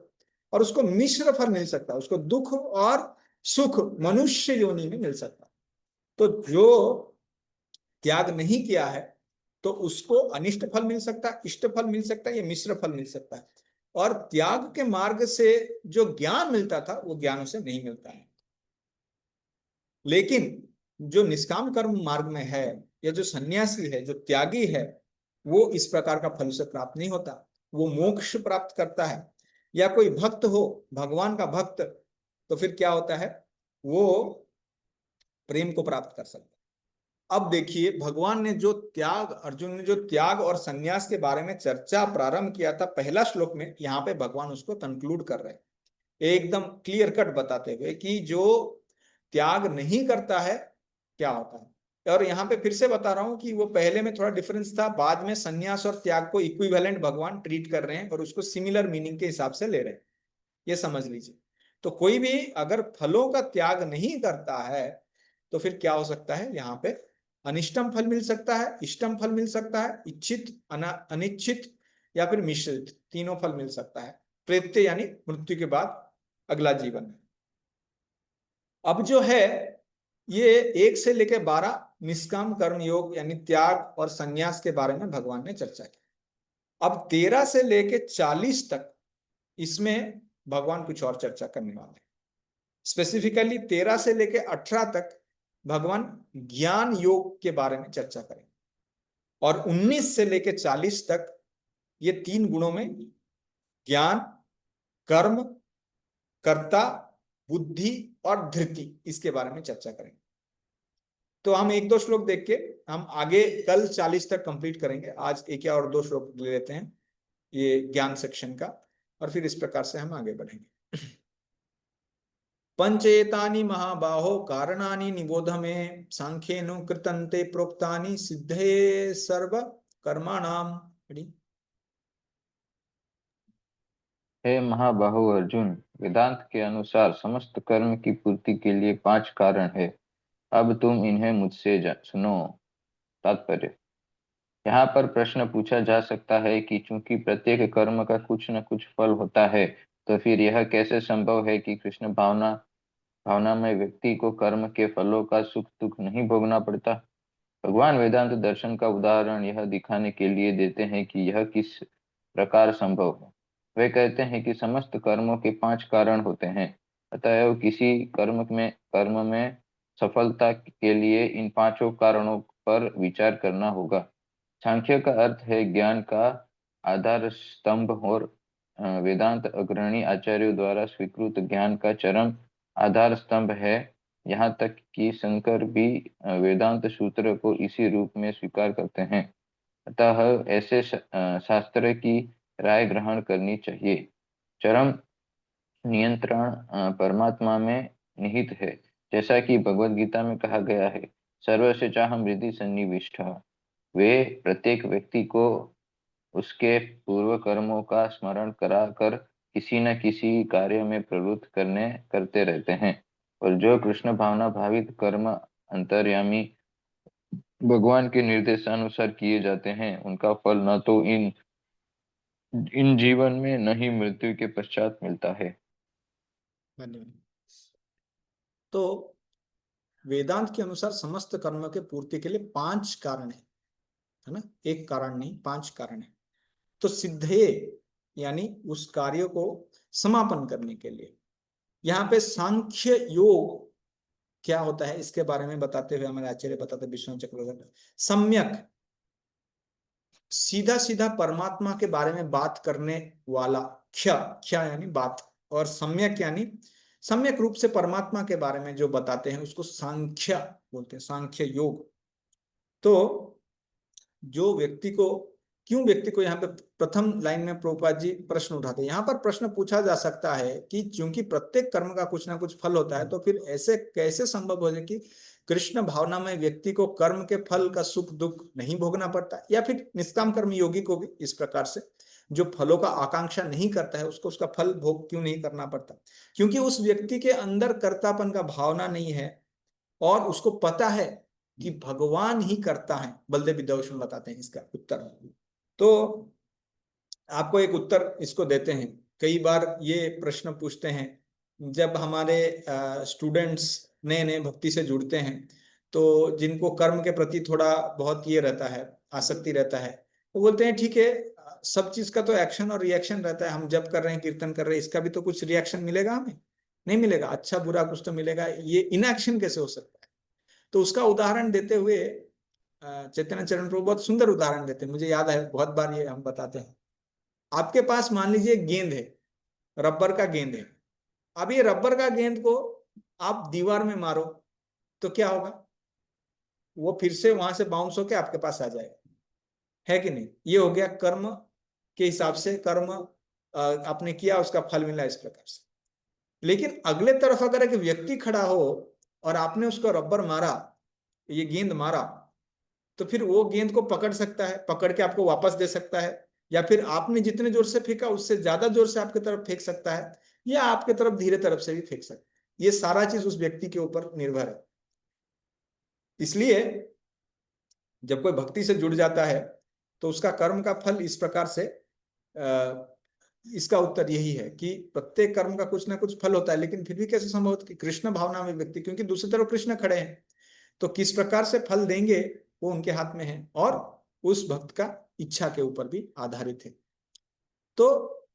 और उसको मिश्र फल मिल सकता है, उसको दुख और सुख मनुष्य योनि में मिल सकता है। तो जो त्याग नहीं किया है तो उसको अनिष्ट फल मिल सकता है, इष्ट फल मिल सकता है, या मिश्र फल मिल सकता है। और त्याग के मार्ग से जो ज्ञान मिलता था वो ज्ञान उसे नहीं मिलता है। लेकिन जो निष्काम कर्म मार्ग में है या जो सन्यासी है, जो त्यागी है, वो इस प्रकार का फल से प्राप्त नहीं होता, वो मोक्ष प्राप्त करता है। या कोई भक्त हो, भगवान का भक्त, तो फिर क्या होता है? वो प्रेम को प्राप्त कर सकता है। अब देखिए, भगवान ने जो त्याग, अर्जुन ने जो त्याग और सन्यास के बारे में चर्चा प्रारंभ किया था पहला श्लोक में, यहाँ पे भगवान उसको कंक्लूड कर रहे हैं एकदम क्लियर कट बताते हुए कि जो त्याग नहीं करता है क्या होता है। और यहाँ पे फिर से बता रहा हूं कि वो पहले में थोड़ा डिफरेंस था, बाद में संन्यास और त्याग को इक्विवेलेंट भगवान ट्रीट कर रहे हैं और उसको सिमिलर मीनिंग के हिसाब से ले रहे हैं, ये समझ लीजिए। तो कोई भी अगर फलों का त्याग नहीं करता है तो फिर क्या हो सकता है, यहाँ पे अनिष्टम फल मिल सकता है, इष्टम फल मिल सकता है, इच्छित अनिच्छित या फिर मिश्रित, तीनों फल मिल सकता है। प्रेत्य यानी मृत्यु के बाद अगला जीवन। अब जो है ये 1 से लेकर 12 निष्काम कर्म योग यानी त्याग और संन्यास के बारे में भगवान ने चर्चा की। अब 13 से लेकर 40 तक इसमें भगवान कुछ और चर्चा करने वाले हैं। स्पेसिफिकली 13 से लेकर 18 तक भगवान ज्ञान योग के बारे में चर्चा करेंगे और 19 से लेकर 40 तक ये 3 गुणों में ज्ञान, कर्म, कर्ता, बुद्धि और धृति, इसके बारे में चर्चा करेंगे। तो हम 1-2 श्लोक देख के हम आगे कल 40 तक कंप्लीट करेंगे। आज 1 या और 2 श्लोक ले लेते हैं ये ज्ञान सेक्शन का और फिर इस प्रकार से हम आगे बढ़ेंगे। पंचेतानि महाबाहो कारणानि निबोध में सांख्येनु कृतन्ते प्रोक्तानि सिद्धे सर्व कर्माणाम।
हे महाबाहु अर्जुन, वेदांत के अनुसार समस्त कर्म की पूर्ति के लिए 5 कारण है। अब तुम इन्हें मुझसे सुनो। तात्पर्य, यहाँ पर प्रश्न पूछा जा सकता है कि चूंकि प्रत्येक कर्म का कुछ न कुछ फल होता है, तो फिर यह कैसे संभव है कि कृष्ण भावनामय व्यक्ति को कर्म के फलों का सुख दुख नहीं भोगना पड़ता। भगवान वेदांत दर्शन का उदाहरण यह दिखाने के लिए देते हैं कि यह किस प्रकार संभव है। वे कहते हैं कि समस्त कर्मों के 5 कारण होते हैं, अतएव किसी कर्म में सफलता के लिए इन 5 कारणों पर विचार करना होगा। सांख्य का अर्थ है ज्ञान का आधार स्तंभ और वेदांत अग्रणी आचार्यों द्वारा स्वीकृत ज्ञान का चरम आधार स्तंभ है। यहाँ तक कि शंकर भी वेदांत सूत्र को इसी रूप में स्वीकार करते हैं। अतः ऐसे शास्त्र की राय ग्रहण करनी चाहिए। चरम नियंत्रण परमात्मा में निहित है, जैसा कि भगवद गीता में कहा गया है, सर्वस्य चाहम हृदि सन्निविष्टः। वे प्रत्येक व्यक्ति को उसके पूर्व कर्मों का स्मरण कराकर किसी न किसी कार्य में प्रवृत्त करते रहते हैं, और जो कृष्ण भावना भावित कर्म अंतर्यामी भगवान के निर्देशानुसार किए जाते हैं, उनका फल न तो इन जीवन में न ही मृत्यु के पश्चात मिलता है।
धन्यवाद। तो वेदांत के अनुसार समस्त कर्मों के पूर्ति के लिए 5 कारण है ना, 1 कारण नहीं, 5 कारण है। तो सिद्धे यानी उस कार्य को समापन करने के लिए यहाँ पे सांख्य योग क्या होता है इसके बारे में बताते हुए हमारे आचार्य बताते विष्णु चक्रवर्ती, सम्यक सीधा सीधा परमात्मा के बारे में बात करने वाला, ख्या यानी बात, और सम्यक यानी सम्यक रूप से परमात्मा के बारे में जो बताते हैं उसको सांख्य बोलते हैं, सांख्य योग। तो जो व्यक्ति को, क्यों व्यक्ति को, यहाँ पे प्रथम लाइन में प्रभुपाद जी प्रश्न उठाते हैं। यहाँ पर प्रश्न पूछा जा सकता है कि चूंकि प्रत्येक कर्म का कुछ ना कुछ फल होता है, तो फिर ऐसे कैसे संभव हो जाए कि कृष्ण भावना में व्यक्ति को कर्म के फल का सुख दुख नहीं भोगना पड़ता, या फिर निष्काम कर्म योगी को भी इस प्रकार से जो फलों का आकांक्षा नहीं करता है उसको उसका फल भोग क्यों नहीं करना पड़ता? क्योंकि उस व्यक्ति के अंदर कर्तापन का भावना नहीं है और उसको पता है कि भगवान ही करता है। बलदेव विद्याभूषण बताते हैं इसका उत्तर। तो आपको एक उत्तर इसको देते हैं। कई बार ये प्रश्न पूछते हैं जब हमारे स्टूडेंट्स नए नए भक्ति से जुड़ते हैं, तो जिनको कर्म के प्रति थोड़ा बहुत ये रहता है, आसक्ति रहता है, वो बोलते हैं ठीक है, सब चीज का तो एक्शन और रिएक्शन रहता है, हम जब कर रहे हैं, कीर्तन कर रहे हैं, इसका भी तो कुछ रिएक्शन मिलेगा, हमें नहीं मिलेगा, अच्छा बुरा कुछ तो मिलेगा, ये इनएक्शन कैसे हो सकता है? तो उसका उदाहरण देते हुए चैतन्य चरण प्रभु बहुत सुंदर उदाहरण देते हैं, मुझे याद है, बहुत बार ये हम बताते हैं। आपके पास मान लीजिए गेंद है, रबर का गेंद है। अब ये रबर का गेंद को आप दीवार में मारो तो क्या होगा? वो फिर से वहां से बाउंस होके आपके पास आ जाएगा, है कि नहीं? ये हो गया कर्म के हिसाब से, कर्म आपने किया, उसका फल मिला, इस प्रकार से। लेकिन अगले तरफ अगर एक व्यक्ति खड़ा हो और आपने उसको रबर मारा ये गेंद मारा, तो फिर वो गेंद को पकड़ सकता है, पकड़ के आपको वापस दे सकता है, या फिर आपने जितने जोर से फेंका उससे ज्यादा जोर से आपकी तरफ फेंक सकता है, या आपके तरफ धीरे तरफ से भी फेंक सकता है। ये सारा चीज उस व्यक्ति के ऊपर निर्भर है। इसलिए जब कोई भक्ति से जुड़ जाता है तो उसका कर्म का फल इस प्रकार से, इसका उत्तर यही है कि प्रत्येक कर्म का कुछ ना कुछ फल होता है, लेकिन फिर भी कैसे संभव है कि कृष्ण भावना में व्यक्ति, क्योंकि दूसरी तरफ कृष्ण खड़े हैं, तो किस प्रकार से फल देंगे वो उनके हाथ में है, और उस भक्त का इच्छा के ऊपर भी आधारित है। तो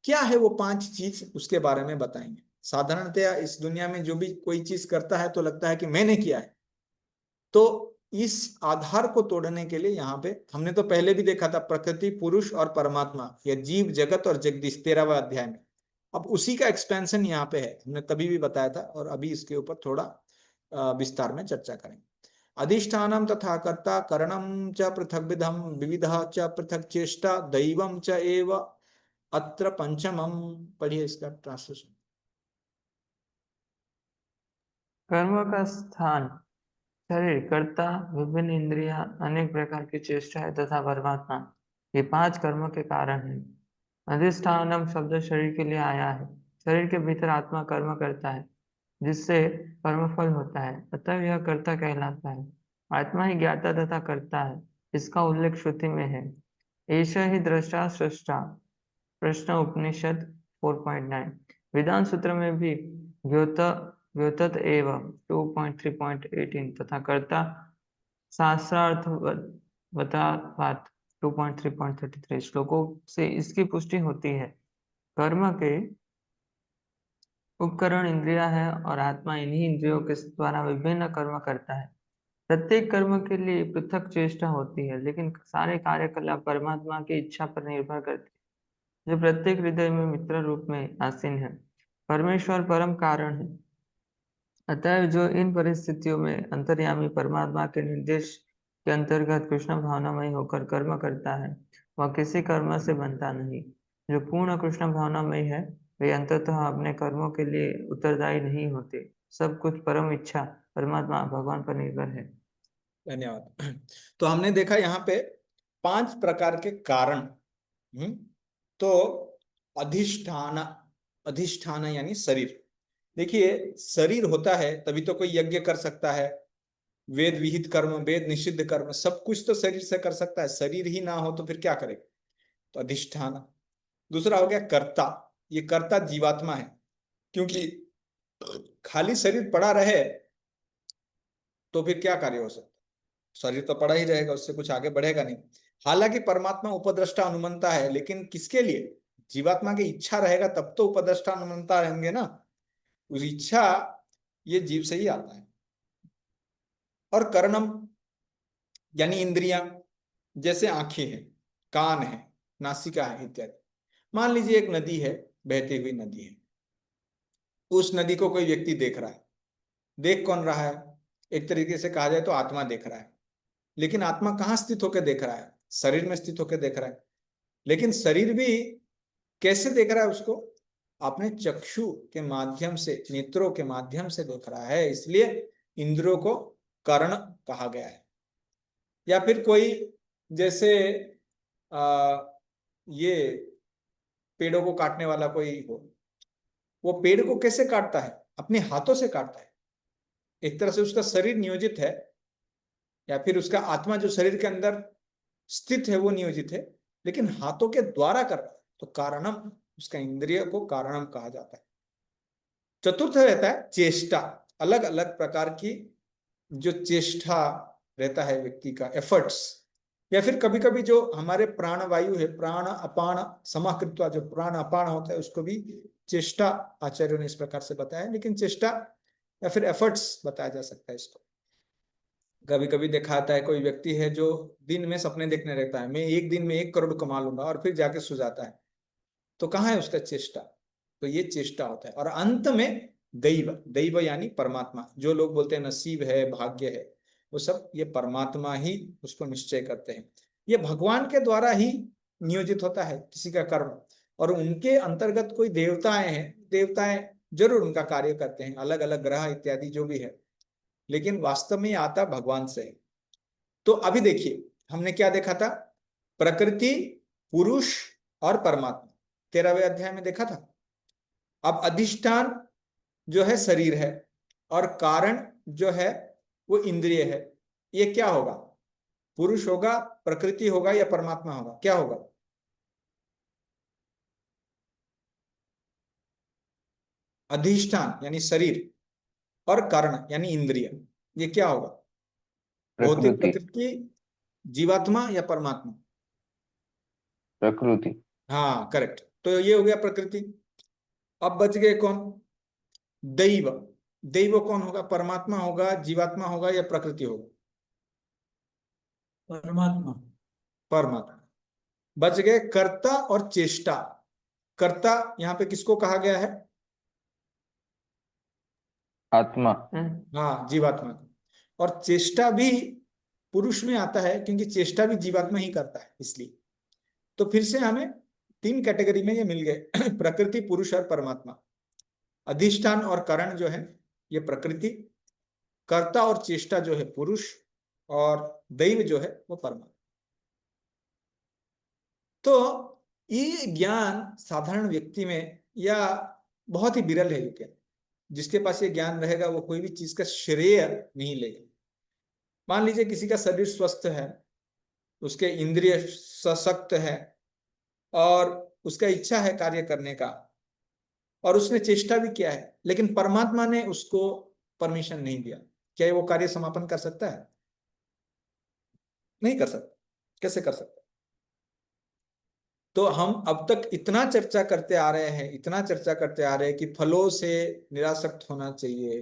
क्या है वो 5 चीज, उसके बारे में बताएंगे। साधारणतया इस दुनिया में जो भी कोई चीज करता है तो लगता है कि मैंने किया है, तो इस आधार को तोड़ने के लिए यहाँ पे हमने तो पहले भी देखा था, प्रकृति, पुरुष और परमात्मा, या जीव, जगत और जगदीश 13वां अध्याय में। अब उसी का एक्सपेंशन यहाँ पे है, हमने तभी भी बताया था, और अभी इसके ऊपर थोड़ा विस्तार में चर्चा करेंगे। अधिष्ठानम तथा कर्ता करणम च पृथक विधम विविधा च पृथक चेष्टा दैवम च एव अत्र पंचमम। पढ़िए इसका ट्रांसलेशन।
कर्म का स्थान शरीर, कर्ता, विभिन्न इंद्रियां, अनेक प्रकार की चेष्टाएं तथा परमात्मा, ये 5 कर्म के कारण हैं। अधिष्ठानम शब्द शरीर के लिए आया है। शरीर के भीतर आत्मा कर्म करता है जिससे कर्मफल होता है, अतः यह कर्ता कहलाता है। आत्मा ही ज्ञाता तथा कर्ता है, इसका उल्लेख श्रुति में है। एष ही दृष्टा सृष्टा, प्रश्न उपनिषद 4.9। वेदांत सूत्र में भी व्योतत एव 2.3.18 तथा कर्ता शास्त्रार्थ वतावात 2.3.33 श्लोकों से इसकी पुष्टि होती है। कर्म के उपकरण इंद्रिया है और आत्मा इन्हीं इंद्रियों के द्वारा विभिन्न कर्म करता है। प्रत्येक कर्म के लिए पृथक चेष्टा होती है, लेकिन सारे कार्यकलाप परमात्मा की इच्छा पर निर्भर करते हैं, जो प्रत्येक हृदय में मित्र रूप में आसीन है। परमेश्वर परम कारण है, अतः जो इन परिस्थितियों में अंतर्यामी परमात्मा के निर्देश के अंतर्गत कृष्ण भावनामय होकर कर्म करता है, वह किसी कर्म से बनता नहीं। जो पूर्ण कृष्ण भावनामय है वे अंततः अपने कर्मों के लिए उत्तरदायी नहीं होते। सब कुछ परम इच्छा परमात्मा भगवान पर निर्भर है।
धन्यवाद। तो हमने देखा यहाँ पे 5 प्रकार के कारण। तो अधिष्ठान, अधिष्ठान यानी शरीर। देखिए शरीर होता है तभी तो कोई यज्ञ कर सकता है, वेद विहित कर्म, वेद निषिद्ध कर्म, सब कुछ तो शरीर से कर सकता है। शरीर ही ना हो तो फिर क्या करेगा? तो अधिष्ठान। दूसरा हो गया कर्ता, ये कर्ता जीवात्मा है, क्योंकि खाली शरीर पड़ा रहे तो फिर क्या कार्य हो सकता है? शरीर तो पड़ा ही रहेगा, उससे कुछ आगे बढ़ेगा नहीं। हालांकि परमात्मा उपद्रष्टा अनुमंता है, लेकिन किसके लिए? जीवात्मा की इच्छा रहेगा तब तो उपद्रष्टा अनुमंता रहेंगे ना। उस इच्छा ये जीव से ही आता है। और कर्णम यानी इंद्रियां, जैसे आंखें हैं, कान है, नासिका है इत्यादि। मान लीजिए एक नदी है, बहती हुई नदी है, उस नदी को कोई व्यक्ति देख रहा है। देख कौन रहा है? एक तरीके से कहा जाए तो आत्मा देख रहा है। लेकिन आत्मा कहाँ स्थित होकर देख रहा है? शरीर में स्थित होकर देख रहा है। लेकिन शरीर भी कैसे देख रहा है उसको? अपने चक्षु के माध्यम से, नेत्रों के माध्यम से देख रहा है, इसलिए इंद्रियों को कर्ण कहा गया है। या फिर कोई जैसे ये पेड़ों को काटने वाला कोई हो, वो पेड़ को कैसे काटता है? अपने हाथों से काटता है। एक तरह से उसका शरीर नियोजित है, या फिर उसका आत्मा जो शरीर के अंदर स्थित है वो नियोजित है, लेकिन हाथों के द्वारा कर रहा है, तो कारणम, उसका इंद्रिय को कारणम कहा जाता है। चतुर्थ रहता है चेष्टा, अलग अलग प्रकार की जो चेष्टा रहता है व्यक्ति का, एफर्ट्स। या फिर कभी कभी जो हमारे प्राण वायु है, प्राण अपान समाकृत्वा, जो प्राण अपान होता है उसको भी चेष्टा आचार्यों ने इस प्रकार से बताया, लेकिन चेष्टा या फिर एफर्ट्स बताया जा सकता है इसको। कभी कभी दिखाता है कोई व्यक्ति है जो दिन में सपने देखने रहता है, मैं एक दिन में 1 करोड़ कमा लूंगा, और फिर जाके सो जाता है, तो कहाँ है उसका चेष्टा? तो ये चेष्टा होता है। और अंत में दैव, दैव यानी परमात्मा। जो लोग बोलते हैं नसीब है, भाग्य है, वो सब ये परमात्मा ही उसको निश्चय करते हैं। ये भगवान के द्वारा ही नियोजित होता है किसी का कर्म, और उनके अंतर्गत कोई देवताएं हैं, देवताएं जरूर उनका कार्य करते हैं, अलग अलग ग्रह इत्यादि जो भी है, लेकिन वास्तव में आता भगवान से है। तो अभी देखिए हमने क्या देखा था, प्रकृति, पुरुष और परमात्मा 13वें अध्याय में देखा था। अब अधिष्ठान जो है शरीर है और कारण जो है वो इंद्रिय है। ये क्या होगा, पुरुष होगा, प्रकृति होगा या परमात्मा होगा, क्या होगा? अधिष्ठान यानी शरीर और कारण यानी इंद्रिय, ये क्या होगा? भौतिक
प्रकृति।
प्रकृति, जीवात्मा या परमात्मा?
प्रकृति।
हाँ करेक्ट, तो ये हो गया प्रकृति। अब बच गए कौन? दैव। दैव कौन होगा, परमात्मा होगा, जीवात्मा होगा या प्रकृति होगा?
परमात्मा।
परमात्मा। बच गए कर्ता और चेष्टा। कर्ता यहाँ पे किसको कहा गया है?
आत्मा।
हाँ जीवात्मा को। और चेष्टा भी पुरुष में आता है क्योंकि चेष्टा भी जीवात्मा ही करता है, इसलिए। तो फिर से हमें 3 कैटेगरी में ये मिल गए प्रकृति, पुरुष और परमात्मा। अधिष्ठान और कारण जो है ये प्रकृति, कर्ता और चेष्टा जो है पुरुष, और दैव जो है वो परमात्मा। तो ये ज्ञान साधारण व्यक्ति में या बहुत ही विरल है, ये जिसके पास ये ज्ञान रहेगा वो कोई भी चीज का श्रेय नहीं लेगा। मान लीजिए किसी का शरीर स्वस्थ है, उसके इंद्रिय सशक्त है और उसका इच्छा है कार्य करने का और उसने चेष्टा भी किया है, लेकिन परमात्मा ने उसको परमिशन नहीं दिया, क्या वो कार्य समापन कर सकता है? नहीं कर सकता। कैसे कर सकता? तो हम अब तक इतना चर्चा करते आ रहे हैं, इतना चर्चा करते आ रहे हैं कि फलों से निरासक्त होना चाहिए,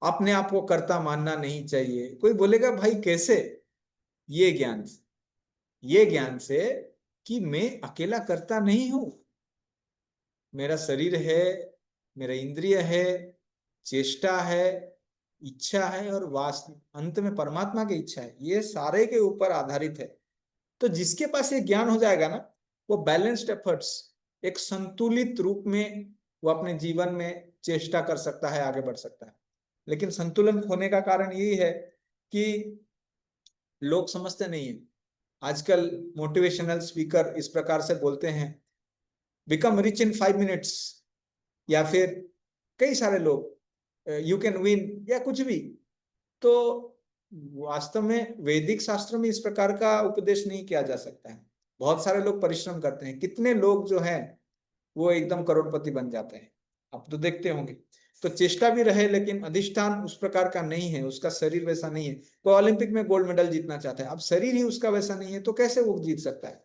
अपने आप को कर्ता मानना नहीं चाहिए। कोई बोलेगा भाई कैसे? ये ज्ञान से, ये ज्ञान से कि मैं अकेला कर्ता नहीं हूं, मेरा शरीर है, मेरा इंद्रिय है, चेष्टा है, इच्छा है और वासना, अंत में परमात्मा की इच्छा है, ये सारे के ऊपर आधारित है। तो जिसके पास ये ज्ञान हो जाएगा ना, वो बैलेंस्ड एफर्ट्स, एक संतुलित रूप में वो अपने जीवन में चेष्टा कर सकता है, आगे बढ़ सकता है। लेकिन संतुलन होने का कारण यही है कि लोग समझते नहीं है। आजकल मोटिवेशनल स्पीकर इस प्रकार से बोलते हैं, बिकम रिच इन 5 मिनट्स, या फिर कई सारे लोग यू कैन विन या कुछ भी। तो वास्तव में वैदिक शास्त्रों में इस प्रकार का उपदेश नहीं किया जा सकता है। बहुत सारे लोग परिश्रम करते हैं, कितने लोग जो हैं वो एकदम करोड़पति बन जाते हैं, आप तो देखते होंगे। तो चेष्टा भी रहे लेकिन अधिष्ठान उस प्रकार का नहीं है, उसका शरीर वैसा नहीं है। कोई ओलंपिक में गोल्ड मेडल जीतना चाहता है, अब शरीर ही उसका वैसा नहीं है तो कैसे वो जीत सकता है?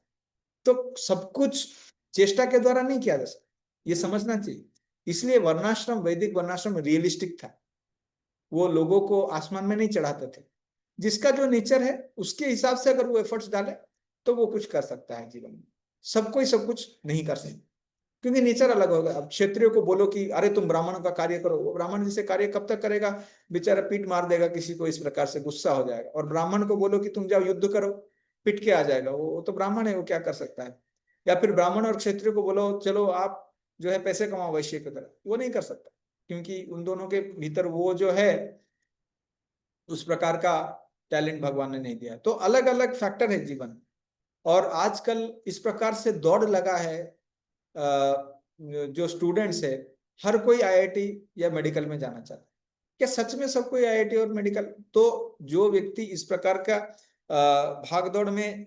तो सब कुछ चेष्टा के द्वारा नहीं किया जा सकता, ये समझना चाहिए। इसलिए वर्णाश्रम, वैदिक वर्णाश्रम रियलिस्टिक था, वो लोगों को आसमान में नहीं चढ़ाते थे। जिसका जो नेचर है उसके हिसाब से अगर वो एफर्ट्स डाले तो वो कुछ कर सकता है जीवन में। सबको ही सब कुछ नहीं कर सकता क्योंकि नेचर अलग होगा। अब क्षत्रियो को बोलो कि अरे तुम ब्राह्मण का कार्य करो, वो ब्राह्मण जैसे कार्य कब तक करेगा? बेचारा पीट मार देगा किसी को, इस प्रकार से गुस्सा हो जाएगा। और ब्राह्मण को बोलो कि तुम जाओ युद्ध करो, पिट के आ जाएगा, वो तो ब्राह्मण है, वो क्या कर सकता है? या फिर ब्राह्मण और क्षत्रिय को बोलो चलो आप जो है पैसे कमाओ वैश्य की तरह, वो नहीं कर सकता क्योंकि उन दोनों के भीतर वो जो है उस प्रकार का टैलेंट भगवान ने नहीं दिया। तो अलग अलग फैक्टर है जीवन। और आजकल इस प्रकार से दौड़ लगा है, जो स्टूडेंट्स है हर कोई आईआईटी या मेडिकल में जाना चाहता है। क्या सच में सब कोई आईआईटी और मेडिकल? तो जो व्यक्ति इस प्रकार का भागदौड़ में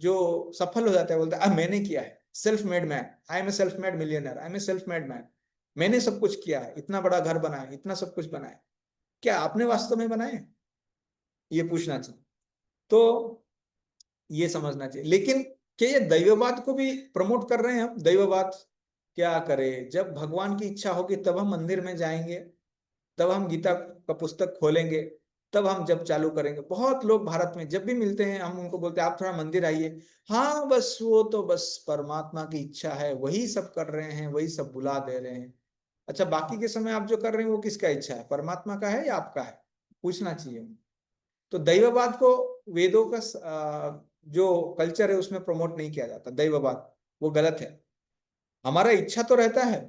जो सफल हो जाता है, बोलता है मैंने किया है, self made man, I am a self made millionaire, I am a self made man, मैंने सब कुछ किया है, इतना बड़ा घर बनाया, इतना सब कुछ बनाया। क्या आपने वास्तव में बनाए? ये पूछना चाहिए। तो ये समझना चाहिए। लेकिन क्या ये दैववाद को भी प्रमोट कर रहे हैं हम? दैववाद क्या करें? जब भगवान की इच्छा होगी तब हम मंदिर में जाएंगे, तब हम गीता का पुस्तक खोलेंगे, तब हम जब चालू करेंगे। बहुत लोग भारत में जब भी मिलते हैं हम उनको बोलते हैं आप थोड़ा मंदिर आइए। हाँ बस वो तो बस परमात्मा की इच्छा है, वही सब कर रहे हैं, वही सब बुला दे रहे हैं। अच्छा बाकी के समय आप जो कर रहे हैं वो किसका इच्छा है, परमात्मा का है या आपका है? पूछना चाहिए। तो दैववाद को वेदों का जो कल्चर है उसमें प्रमोट नहीं किया जाता। दैववाद वो गलत है। हमारा इच्छा तो रहता है,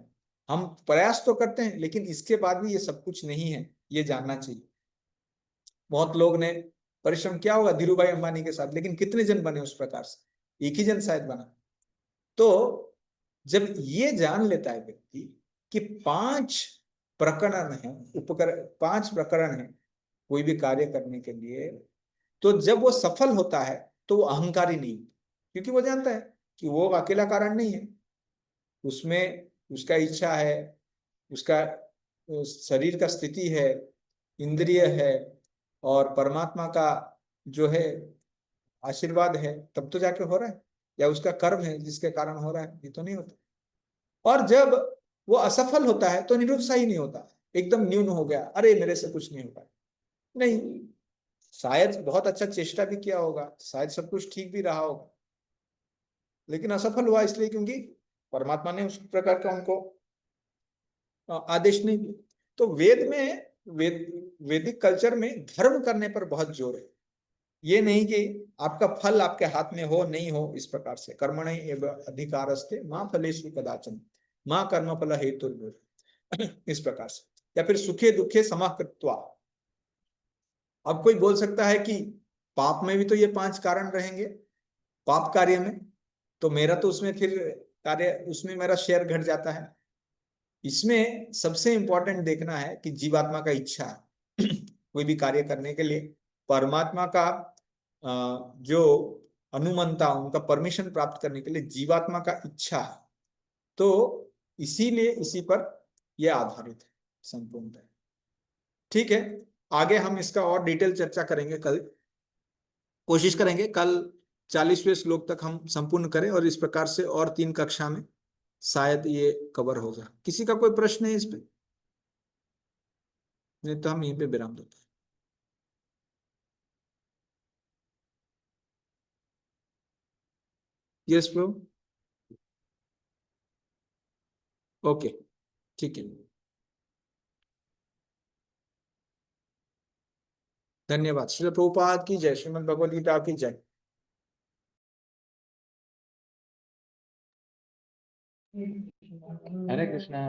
हम प्रयास तो करते हैं, लेकिन इसके बाद भी ये सब कुछ नहीं है, ये जानना चाहिए। बहुत लोग ने परिश्रम क्या होगा धीरू भाई अंबानी के साथ, लेकिन कितने जन बने उस प्रकार से, एक ही जन शायद बना। तो जब ये जान लेता है व्यक्ति कि 5 प्रकरण है, उपकरण 5 प्रकरण है कोई भी कार्य करने के लिए, तो जब वो सफल होता है तो वो अहंकारी नहीं, क्योंकि वो जानता है कि वो अकेला कारण नहीं है, उसमें उसका इच्छा है, उसका शरीर का स्थिति है, इंद्रिय है, और परमात्मा का जो है आशीर्वाद है, तब तो जाके हो रहा है, या उसका कर्म है जिसके कारण हो रहा है, ये तो नहीं होता। और जब वो असफल होता है तो निरुत्साही नहीं होता, एकदम न्यून हो गया, अरे मेरे से कुछ नहीं हो पाया, नहीं, शायद बहुत अच्छा चेष्टा भी किया होगा, शायद सब कुछ ठीक भी रहा होगा, लेकिन असफल हुआ इसलिए क्योंकि परमात्मा ने उस प्रकार का उनको आदेश नहीं दिया। तो वैदिक कल्चर में धर्म करने पर बहुत जोर है, ये नहीं कि आपका फल आपके हाथ में हो नहीं हो, इस प्रकार से कर्मणे एव अधिकारस्ते मां फलेषु कदाचन मां कर्म फल हेतु, इस प्रकार से, या फिर सुखे दुखे समाकृत्वा। अब कोई बोल सकता है कि पाप में भी तो ये 5 कारण रहेंगे, पाप कार्य में, तो मेरा तो उसमें फिर कार्य, उसमें मेरा शेयर घट जाता है। इसमें सबसे इंपॉर्टेंट देखना है कि जीवात्मा का इच्छा है कोई भी कार्य करने के लिए परमात्मा का जो अनुमंता, उनका परमिशन प्राप्त करने के लिए जीवात्मा का इच्छा है, तो इसीलिए इसी पर यह आधारित है संपूर्णतः। ठीक है, आगे हम इसका और डिटेल चर्चा करेंगे कल, कोशिश करेंगे कल 40वें श्लोक तक हम संपूर्ण करें, और इस प्रकार से और 3 कक्षा में शायद ये कवर होगा। किसी का कोई प्रश्न है इस पे? नहीं तो हम यहीं पे विराम देते हैं। यस ब्रो, ओके, ठीक है, धन्यवाद। श्रील प्रभुपाद की जय, श्रीमद् भगवद गीता की जय।
हरे कृष्णा।